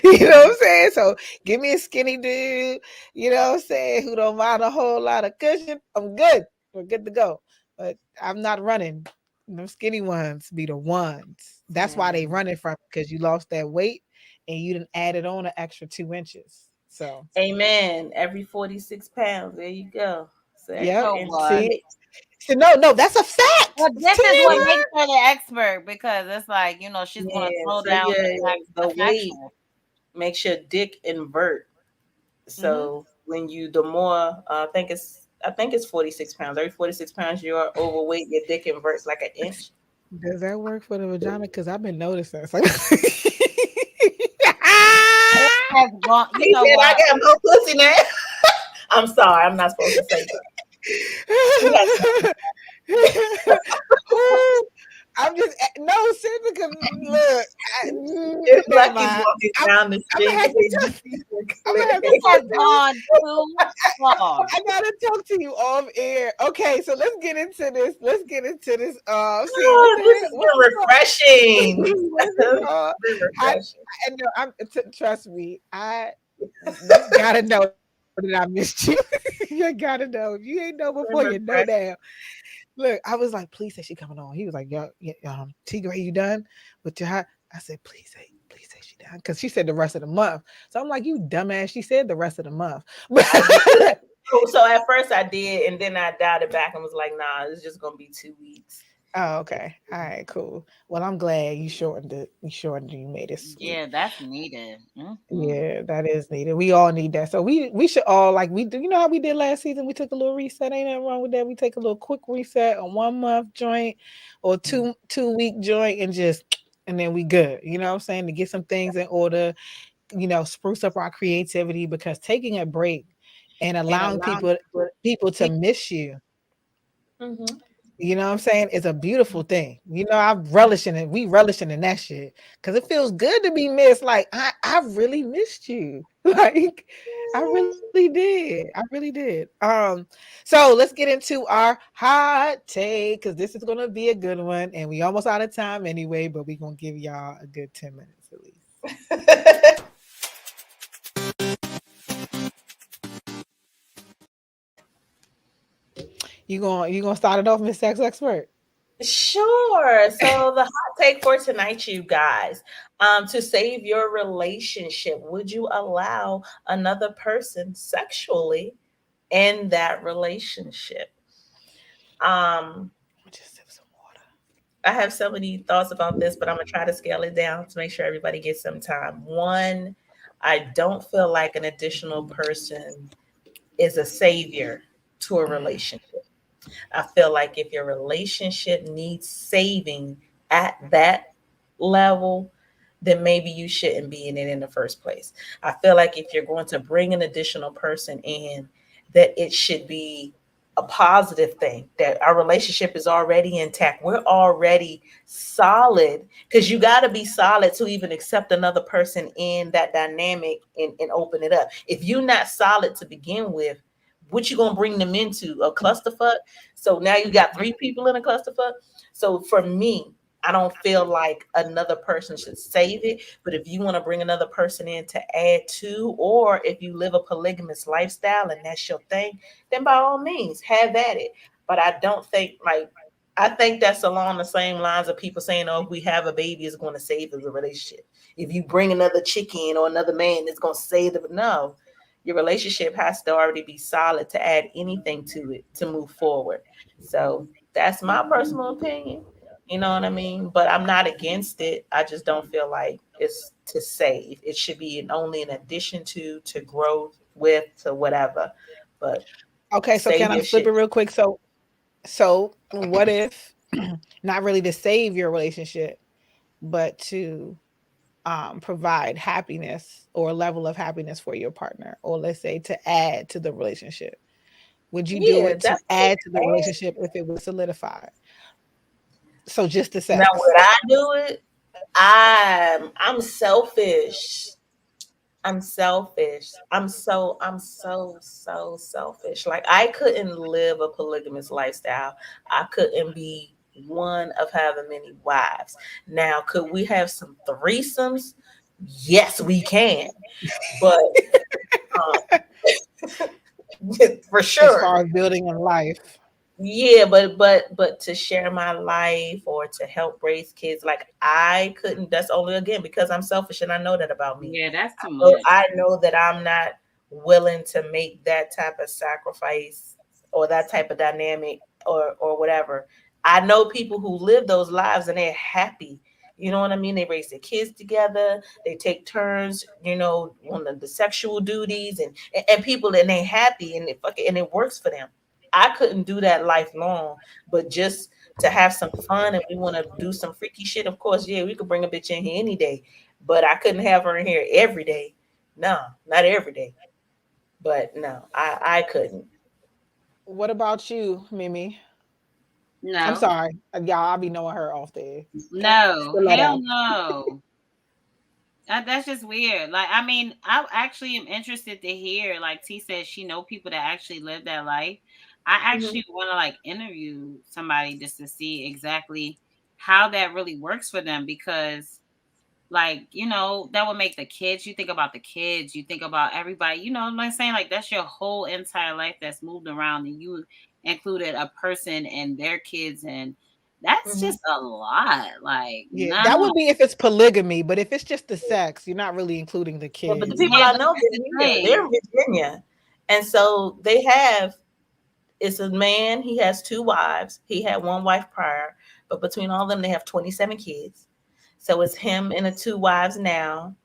You know what I'm saying? So give me a skinny dude, you know what I'm saying, who don't mind a whole lot of cushion. I'm good. We're good to go. But I'm not running. Them skinny ones be the ones. That's why they Mm. running from because you lost that weight and you didn't add it on an extra 2 inches. So Amen. Every 46 pounds. There you go. So yep. extra So inch what? See? weight. So no, that's a fact. Well, It's this is what Taylor. makes her the expert because it's like, she's gonna Yeah. slow So down yeah, the the weight factual. makes your dick invert. Hmm. So when you the more I think it's 46 pounds. Every 46 pounds you're overweight, your dick inverts like an inch. Does that work for the vagina? Because I've been noticing. It's like It has gone. You He know said I what? got more pussy now. I'm sorry, I'm not supposed to say that. You got I'm just no, seriously, because look, it's never like he's mind. walking I'm, down the I'm gonna street have and to you talk. see the I'm gonna have to It has talk clit. to you. gone too far. I gotta talk to you off air. Okay, so let's get into this. Let's get into this. See what Oh, the this hell? has What's been it called? refreshing. What is it It's called? been I, refreshing. I know. Trust me. You gotta know that I missed you. You gotta know. If you ain't know It's been before, you know refreshing. now. Look, I was like, please say she coming on. He was like, yo, yeah, T Gray, you done with your hot? I said, please say she done. Because she said the rest of the month. So I'm like, you dumbass. She said the rest of the month. I did. So at first I did, and then I dialed it back and was like, nah, it's just gonna be 2 weeks. Oh, okay. All right, cool. Well, I'm glad you shortened it. You made it sweet. Yeah, that's needed. Yeah, that is needed. We all need that. So we should all like we do. You know how we did last season? We took a little reset. Ain't nothing wrong with that. We take a little quick reset, a 1 month joint or two week joint, and just and then we good. You know what I'm saying? To get some things in order. Spruce up our creativity because taking a break and And allowing allow people to people. miss you. Mhm. You know what I'm saying? It's a beautiful thing. I'm relishing it. We relishing in that shit because it feels good to be missed. Like I really missed you. Like I really did. I really did. So let's get into our hot take because this is gonna be a good one, and we almost out of time anyway. But we gonna give y'all a good 10 minutes at least. You gonna start it off, Miss Sex Expert? Sure. So the hot take for tonight, you guys, to save your relationship, would you allow another person sexually in that relationship? Um, Just sip some water. I have so many thoughts about this, but I'm gonna try to scale it down to make sure everybody gets some time. One, I don't feel like an additional person is a savior to a relationship. I feel like if your relationship needs saving at that level, then maybe you shouldn't be in it in the first place. I feel like if you're going to bring an additional person in, that it should be a positive thing, that our relationship is already intact. We're already solid because you got to be solid to even accept another person in that dynamic and open it up. If you're not solid to begin with, what you gonna bring them into a clusterfuck? So now you got three people in a clusterfuck. So for me, I don't feel like another person should save it. But if you want to bring another person in to add to, or if you live a polygamous lifestyle and that's your thing, then by all means have at it. But I don't think like I think that's along the same lines of people saying, "Oh, if we have a baby, it's going to save the relationship." If you bring another chick in or another man, it's going to save the no. Your relationship has to already be solid to add anything to it to move forward. So that's my personal opinion. You know what I mean? But I'm not against it. I just don't feel like it's to save. It should be only an addition to growth with, to whatever. But Okay, so can I savior flip it shit. real quick? So what if not really to save your relationship, but to provide happiness or a level of happiness for your partner, or let's say to add to the relationship? Would you do Yeah, it to definitely. add to the relationship if it was solidified? So just the Now, sex. would I do it? I'm selfish. I'm selfish. I'm so selfish. Like I couldn't live a polygamous lifestyle. I couldn't be one of having many wives. Now, could we have some threesomes? Yes, we can. But um, for As sure. far as building in life. Yeah, but to share my life or to help raise kids, like I couldn't. That's only again because I'm selfish and I know that about me. Yeah, that's too So much. I know that I'm not willing to make that type of sacrifice or that type of dynamic or whatever. I know people who live those lives and they're happy. You know what I mean? They raise their kids together. They take turns, on the sexual duties and people and they happy and it works for them. I couldn't do that lifelong, but just to have some fun and we want to do some freaky shit, of course, yeah, we could bring a bitch in here any day, but I couldn't have her in here every day. No, not every day. But no, I couldn't. What about you, Mimi? I'm No, sorry. Y'all, I'll be knowing her off there. Okay. no, Still let hell out. no. That's just weird. Like, I mean, I actually am interested to hear. Like T said, she know people that actually live that life. I Mhm. actually want to like interview somebody just to see exactly how that really works for them because like that would make the kids, you think about the kids, you think about everybody, you know what I'm saying, like that's your whole entire life that's moved around and you included a person and their kids, and that's Mhm. just a lot, like Yeah, nah. that would be if it's polygamy, but if it's just the sex, you're not really including the Yeah, but the kids people and Yeah, I but know, here's the they're thing. in Virginia, and so they have. It's a man. He has two wives. He had one wife prior, but between all of them, they have 27 kids. So it's him and the two wives now.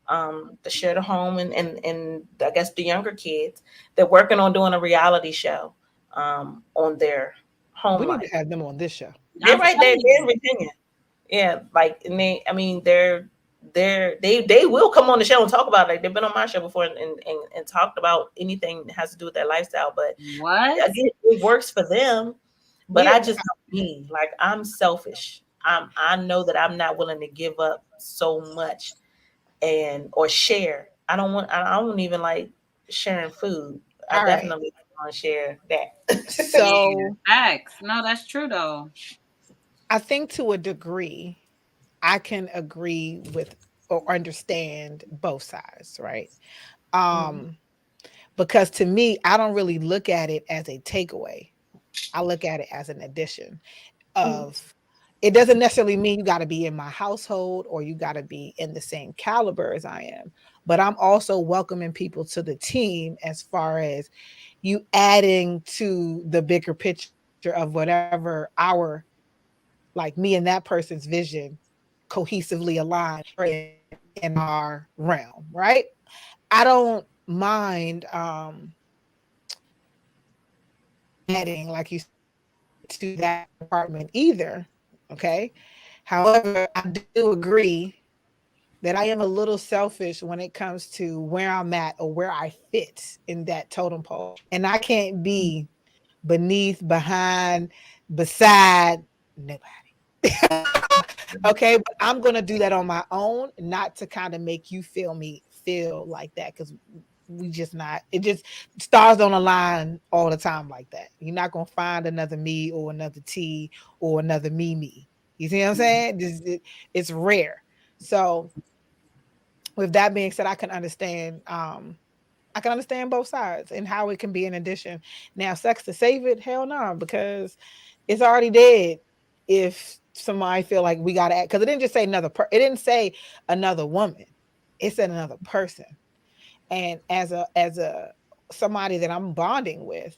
To share the home and I guess the younger kids. They're working on doing a reality show, on their home we need to life. have them on this show. They're I'm right there. telling They're you. in Virginia. Yeah, like and I mean, they will come on the show and talk about it. Like they've been on my show before and talked about anything that has to do with their lifestyle. But What? again, it works for them. But I Yeah, just know me, like I'm selfish. I know that I'm not willing to give up so much and or share. I don't even like sharing food. I all right. definitely want to share that. Yeah, So facts. No, that's true though. I think to a degree, I can agree with or understand both sides, right? Mhm. Um, because to me, I don't really look at it as a takeaway. I look at it as an addition Mhm. of it doesn't necessarily mean you got to be in my household or you got to be in the same caliber as I am, but I'm also welcoming people to the team as far as you adding to the bigger picture of whatever our like me and that person's vision cohesively align in our realm, right? I don't mind adding, like you said, to that department either. Okay. However, I do agree that I am a little selfish when it comes to where I'm at or where I fit in that totem pole. And I can't be beneath, behind, beside nobody. Okay, but I'm gonna do that on my own, not to kind of make you feel like that because we just not. It just stars don't align all the time like that. You're not gonna find another me or another T or another me. You see what I'm saying? It's rare. So with that being said, I can understand both sides and how it can be an addition. Now, sex to save it, hell no, because it's already dead. If somebody feel like we gotta act, because it didn't just say it didn't say another woman, it said another person. And as a somebody that I'm bonding with,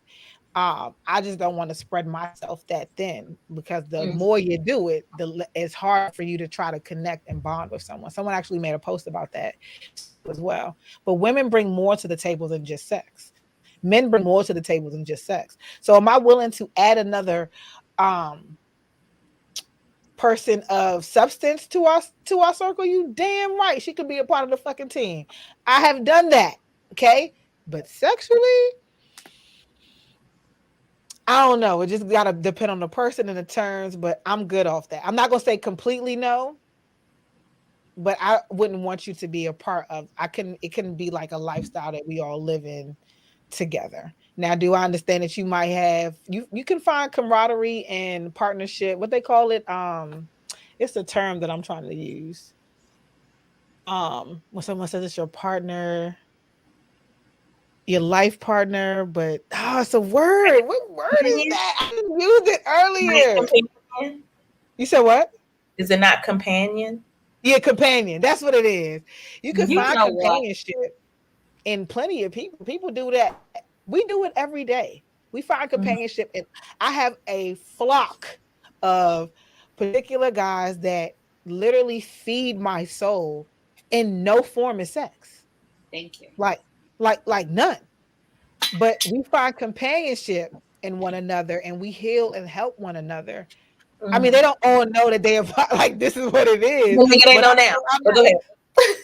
I just don't want to spread myself that thin because the Mhm. more you do it, it's harder for you to try to connect and bond with someone. Someone actually made a post about that as well. But women bring more to the table than just sex. Men bring more to the table than just sex. So am I willing to add another um person of substance to our circle? You damn right. She could be a part of the fucking team. I have done that. Okay. But sexually, I don't know. It just gotta depend on the person and the terms, but I'm good off that. I'm not gonna say completely no, but I wouldn't want you to be a part of. It can be like a lifestyle that we all live in together. Now, do I understand that you might have you can find camaraderie and partnership, what they call it? It's a term that I'm trying to use. When someone says it's your partner, your life partner, but it's a word. What word is Companion? that? I didn't use it Like earlier. companion? You said what? Is it not companion? Yeah, companion. That's what it is. You can You find know what? companionship in plenty of people. People do that. We do it every day. We find Mhm. companionship, and I have a flock of particular guys that literally feed my soul in no form of sex, Thank you. like like none. But we find companionship in one another, and we heal and help one another. I mean, they Mhm. don't all know that they are like this is what it is, Well, nigga, they but know now. I'm But not, go ahead.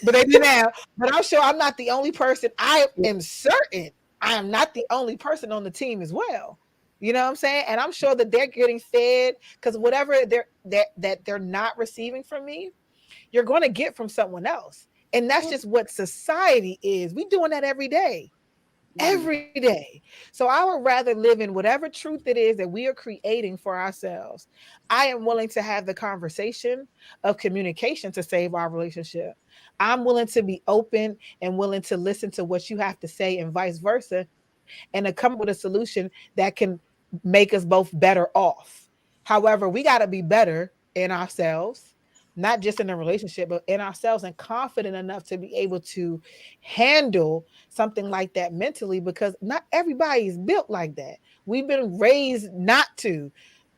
but they do now. But I'm sure I'm not the only person. I am certain I am not the only person on the team as well. You know what I'm saying? And I'm sure that they're getting fed because whatever they're not receiving from me, you're going to get from someone else. And that's just what society is. We doing that every day. Mhm. Every day. So I would rather live in whatever truth it is that we are creating for ourselves. I am willing to have the conversation of communication to save our relationship. I'm willing to be open and willing to listen to what you have to say and vice versa, and to come up with a solution that can make us both better off. However, we got to be better in ourselves, not just in a relationship, but in ourselves, and confident enough to be able to handle something like that mentally, because not everybody is built like that. We've been raised not to.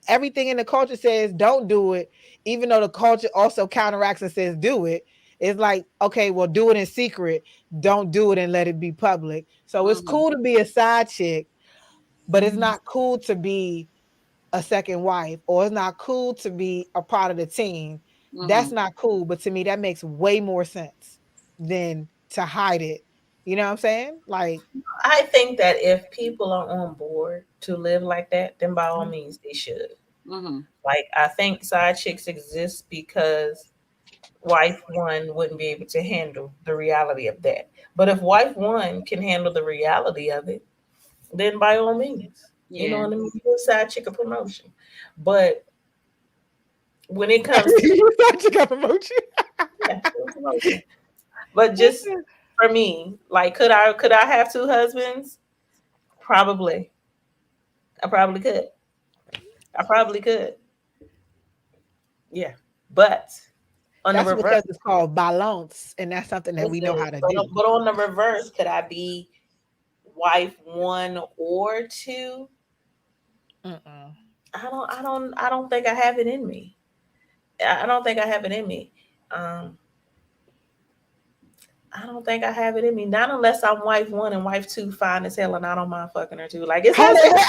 Everything in the culture says don't do it, even though the culture also counteracts and says do it. It's like, okay, well, do it in secret. Don't do it and let it be public. So it's Mhm. cool to be a side chick, but it's Mhm. not cool to be a second wife, or it's not cool to be a part of the team. That's Mhm. not cool. But to me, that makes way more sense than to hide it. You know what I'm saying? Like, I think that if people are on board to live like that, then by all means they should. Mhm. Like I think side chicks exist because wife one wouldn't be able to handle the reality of that. But if wife one can handle the reality of it, then by all means, you know Yeah. what I mean? Do a side chick a promotion. But when it comes to you such a good emoji. yeah, do a promotion. But just for me, like could I have two husbands? Probably. I probably could. I probably could. Yeah. But on the That's reverse, because it's called balance, and that's something that we know listen, how to do. but on the reverse, could I be wife one or two? Mm-mm. I don't think I have it in me. I don't think I have it in me. Um, I don't think I have it in me. Not unless I'm wife one and wife two fine as hell and I don't mind fucking her too. Like Hold on, wait,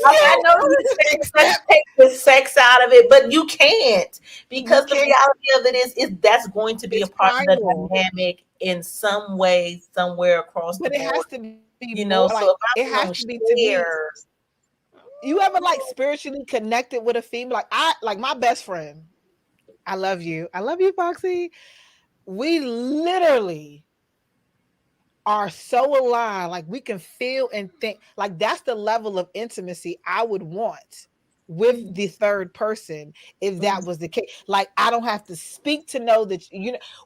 I I know you expect to take the sex out of it, but you can't you because the can't. reality of it is that's going to be a It's part of the primal, dynamic in some way, somewhere across the but it has board. to be You more know, like so if it I'm has gonna to be to me. share, You ever like spiritually connected with a female? Like my best friend. I love you. I love you, Foxy. We literally are so aligned. Like we can feel and think. Like that's the level of intimacy I would want with Mhm, the third person if mhm, that was the case. Like I don't have to speak to know that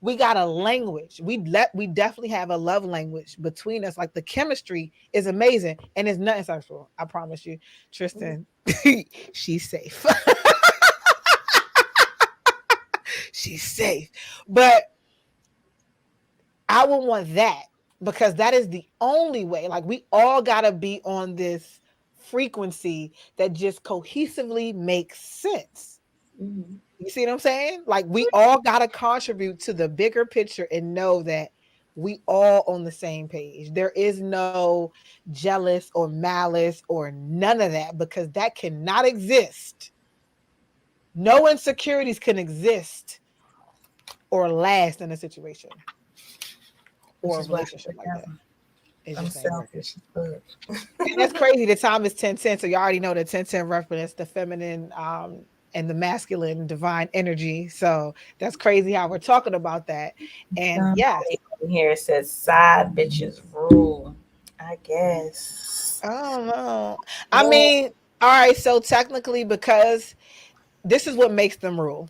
we got a language. We definitely have a love language between us. Like the chemistry is amazing and it's nothing sexual. I promise you, mhm. Tristan. She's safe. She's safe. But I would want that because that is the only way. Like we all got to be on this frequency that just cohesively makes sense. Mhm. You see what I'm saying? Like we all got to contribute to the bigger picture and know that we all on the same page. There is no jealous or malice or none of that because that cannot exist. No insecurities can exist or last in a situation Which or a is why relationship like that. It I'm just ain't working. selfish. But And that's crazy. The time is 10:10, so you already know that 10:10 represents the feminine and the masculine divine energy. So that's crazy how we're talking about that. And yes, somebody over here says side bitches rule. I guess. I don't know. I mean, all right, so technically, because this is what makes them rule.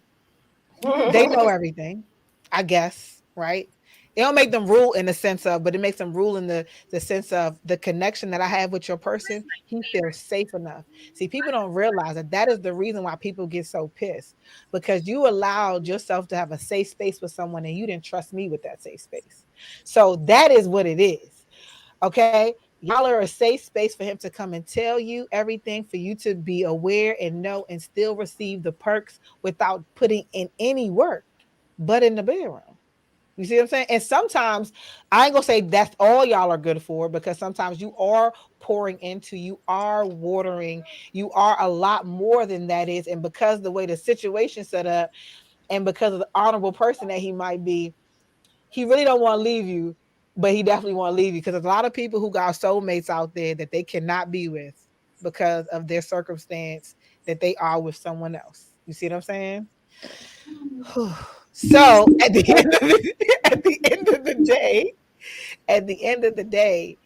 They know everything, I guess, right? It don't make them rule in the sense of, but it makes them rule in the sense of the connection that I have with your person. He feels safe enough. See, people don't realize that that is the reason why people get so pissed, because you allowed yourself to have a safe space with someone and you didn't trust me with that safe space. So that is what it is. Okay. Y'all are a safe space for him to come and tell you everything, for you to be aware and know and still receive the perks without putting in any work, but in the bedroom. You see what I'm saying? And sometimes I ain't gonna say that's all y'all are good for, because sometimes you are pouring into, you are watering, you are a lot more than that is. And because the way the situation set up, and because of the honorable person that he might be, he really don't want to leave you, but he definitely want to leave you, because there's a lot of people who got soulmates out there that they cannot be with because of their circumstance, that they are with someone else. You see what I'm saying? So at the end of at the end of the day, at the end of the day,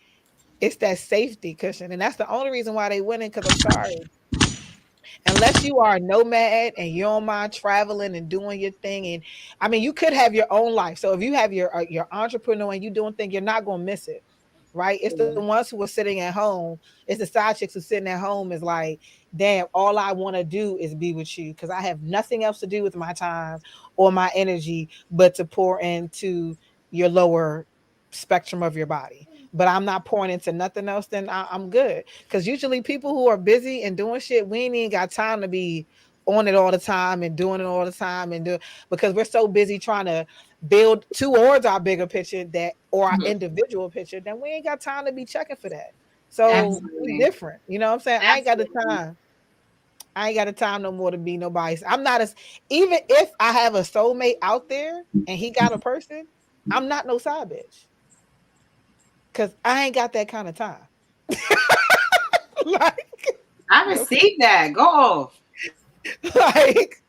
it's that safety cushion, and that's the only reason why they winning. Because I'm sorry, unless you are a nomad and you don't mind traveling and doing your thing. And I mean, you could have your own life. So if you have your entrepreneur and you doing things, you're not gonna miss it, right? It's the ones who are sitting at home. It's the side chicks who sitting at home is like, damn, all I want to do is be with you, because I have nothing else to do with my time or my energy but to pour into your lower spectrum of your body. But I'm not pouring into nothing else, then I'm good. Because usually people who are busy and doing shit, we ain't even got time to be on it all the time and doing it all the time and do, because we're so busy trying to build towards our bigger picture, that or our individual picture, then we ain't got time to be checking for that. So we Absolutely. different. You know what I'm saying? I ain't got the Absolutely. time. I ain't got the time no more to be nobody's. I'm not as, even if I have a soulmate out there and he got a person, I'm not no side bitch. Cause I ain't got that kind of time. Like, I no, received that. Go off. like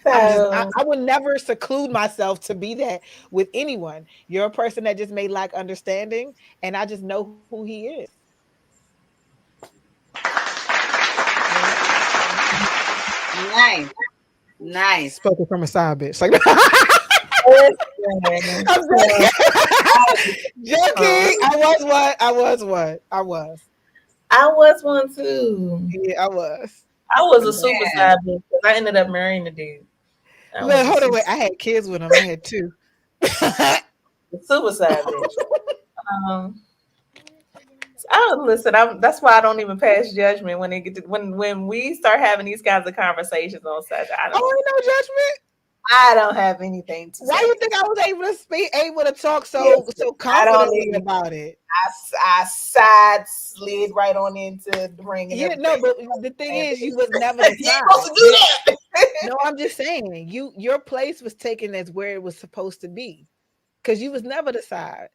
So I would never seclude myself to be that with anyone. You're a person that just may lack understanding, and I just know who he is. You know? Nice. Nice. Spoken from a side bitch. Like listen, I'm so, joking. I was what? I was what? I was. I was one too. Yeah, I was. I was I a was. super Yeah. side bitch because I ended up marrying the dude. I Look, was a hold on, wait. I had kids with him. I had two. super side bitch. Um, I don't listen. That's why I don't even pass judgment when they get to, when we start having these kinds of conversations on such. Oh, ain't no judgment. I don't have anything to Why say. you think I was able to speak, able to talk so Listen, so I don't confidently even. about it? I side slid right on into the ring and Yeah, no, everything. but the thing And is, you was never you the ain't side. supposed to do that. No, I'm just saying, your place was taken as where it was supposed to be, because you was never the side.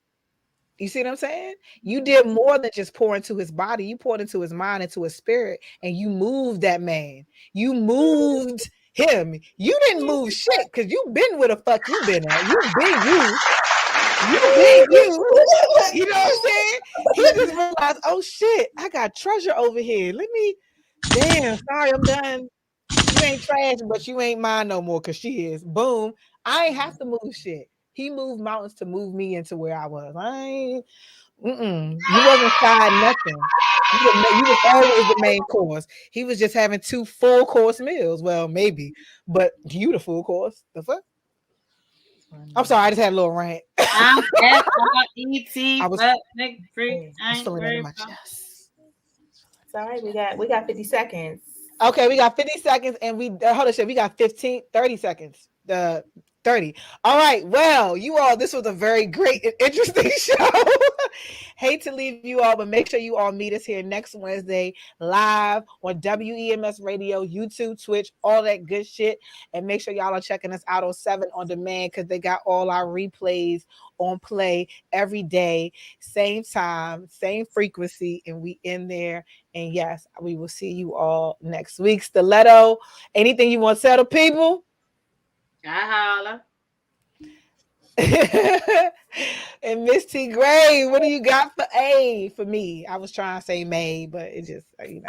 You see what I'm saying? You did more than just pour into his body. You poured into his mind, into his spirit, and you moved that man. You moved him. You didn't move shit, because you been where the fuck you been at. You been you. You been you. You know what I'm saying? He just realized, oh shit, I got treasure over here. Let me, damn, sorry, I'm done. You ain't trash, but you ain't mine no more, because she is. Boom. I ain't have to move shit. He moved mountains to move me into where I was. I ain't, you wasn't side nothing. You was always the main course. He was just having two full course meals. Well, maybe, but you the full course. The fuck? I'm sorry, I just had a little rant. I'm FRET, I was but Nick Freak. It's I was I ain't feeling that in worried my about. chest. all right. We got 50 seconds. Okay, we got 50 seconds and hold on, shit. We got 30 seconds. 30. All right. Well, you all, this was a very great and interesting show. Hate to leave you all, but make sure you all meet us here next Wednesday live on WEMS Radio, YouTube, Twitch, all that good shit. And make sure y'all are checking us out on 7 on demand because they got all our replays on play every day, same time, same frequency, and we in there. And yes, we will see you all next week. Stiletto, anything you want to tell the people? I holla. And Miss T Gray, what do you got for A for me? I was trying to say May, but it just, it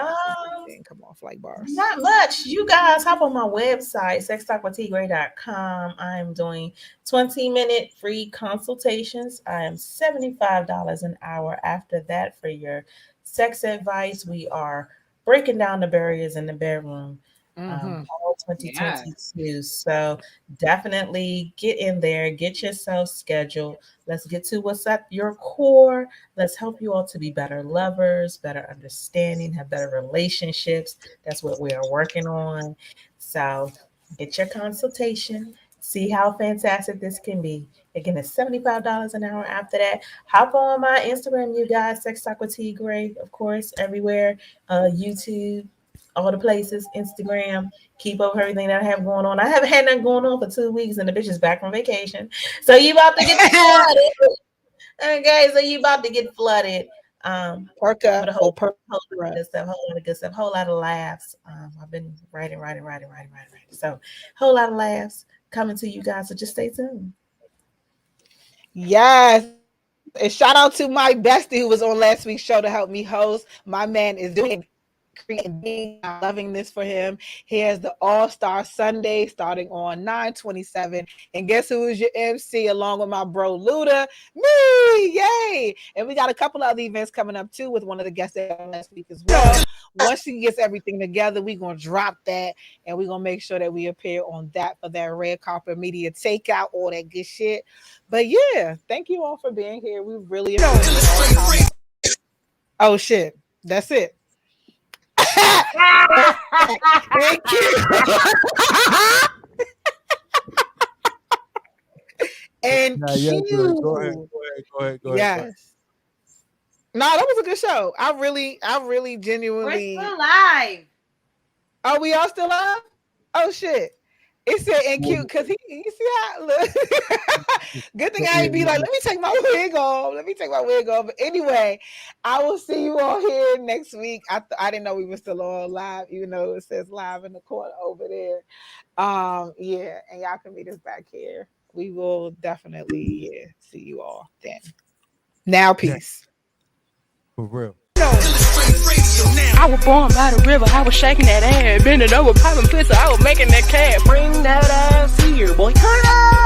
didn't come off like bars. Not much. You guys hop on my website, sextalkwithtgray.com. I'm doing 20-minute free consultations. I am $75 an hour. After that, for your sex advice, we are breaking down the barriers in the bedroom. All 2022. Yes. So definitely get in there, get yourself scheduled. Let's get to what's at your core. Let's help you all to be better lovers, better understanding, have better relationships. That's what we are working on. So get your consultation. See how fantastic this can be. Again, it's $75 an hour. After that, hop on my Instagram, you guys, Sex Talk with T Gray, of course, everywhere, YouTube, all the places, Instagram. Keep up everything that I have going on. I haven't had nothing going on for 2 weeks, and the bitch is back from vacation. So you about to get flooded. Okay, so you about to get flooded. Perk up, whole lot of good stuff, whole lot of laughs. I've been writing. So whole lot of laughs coming to you guys. So just stay tuned. Yes. And shout out to my bestie who was on last week's show to help me host. My man is doing creating, I'm loving this for him. He has the All-Star Sunday starting on 9/27. And guess who is your MC along with my bro Luda? Me! Yay! And we got a couple of other events coming up too with one of the guests last week as well. Once he gets everything together, we're going to drop that and we're going to make sure that we appear on that for that red carpet media takeout, all that good shit. But yeah, thank you all for being here. We really appreciate it. Oh shit. That's it. Thank you. And Go ahead. Yes. No, that was a good show. I really genuinely. We're still live. Oh, we all still live? Oh shit. It said and cute because you see how look. Good thing I ain't be like, let me take my wig off. But anyway, I will see you all here next week. I didn't know we were still on live, even though it says live in the corner over there. Yeah, and y'all can meet us back here. We will definitely see you all then. Now, peace. For real. I was born by the river, I was shaking that ass, bending over, popping pussy, I was making that cash. Bring that ass here, boy. Turn up!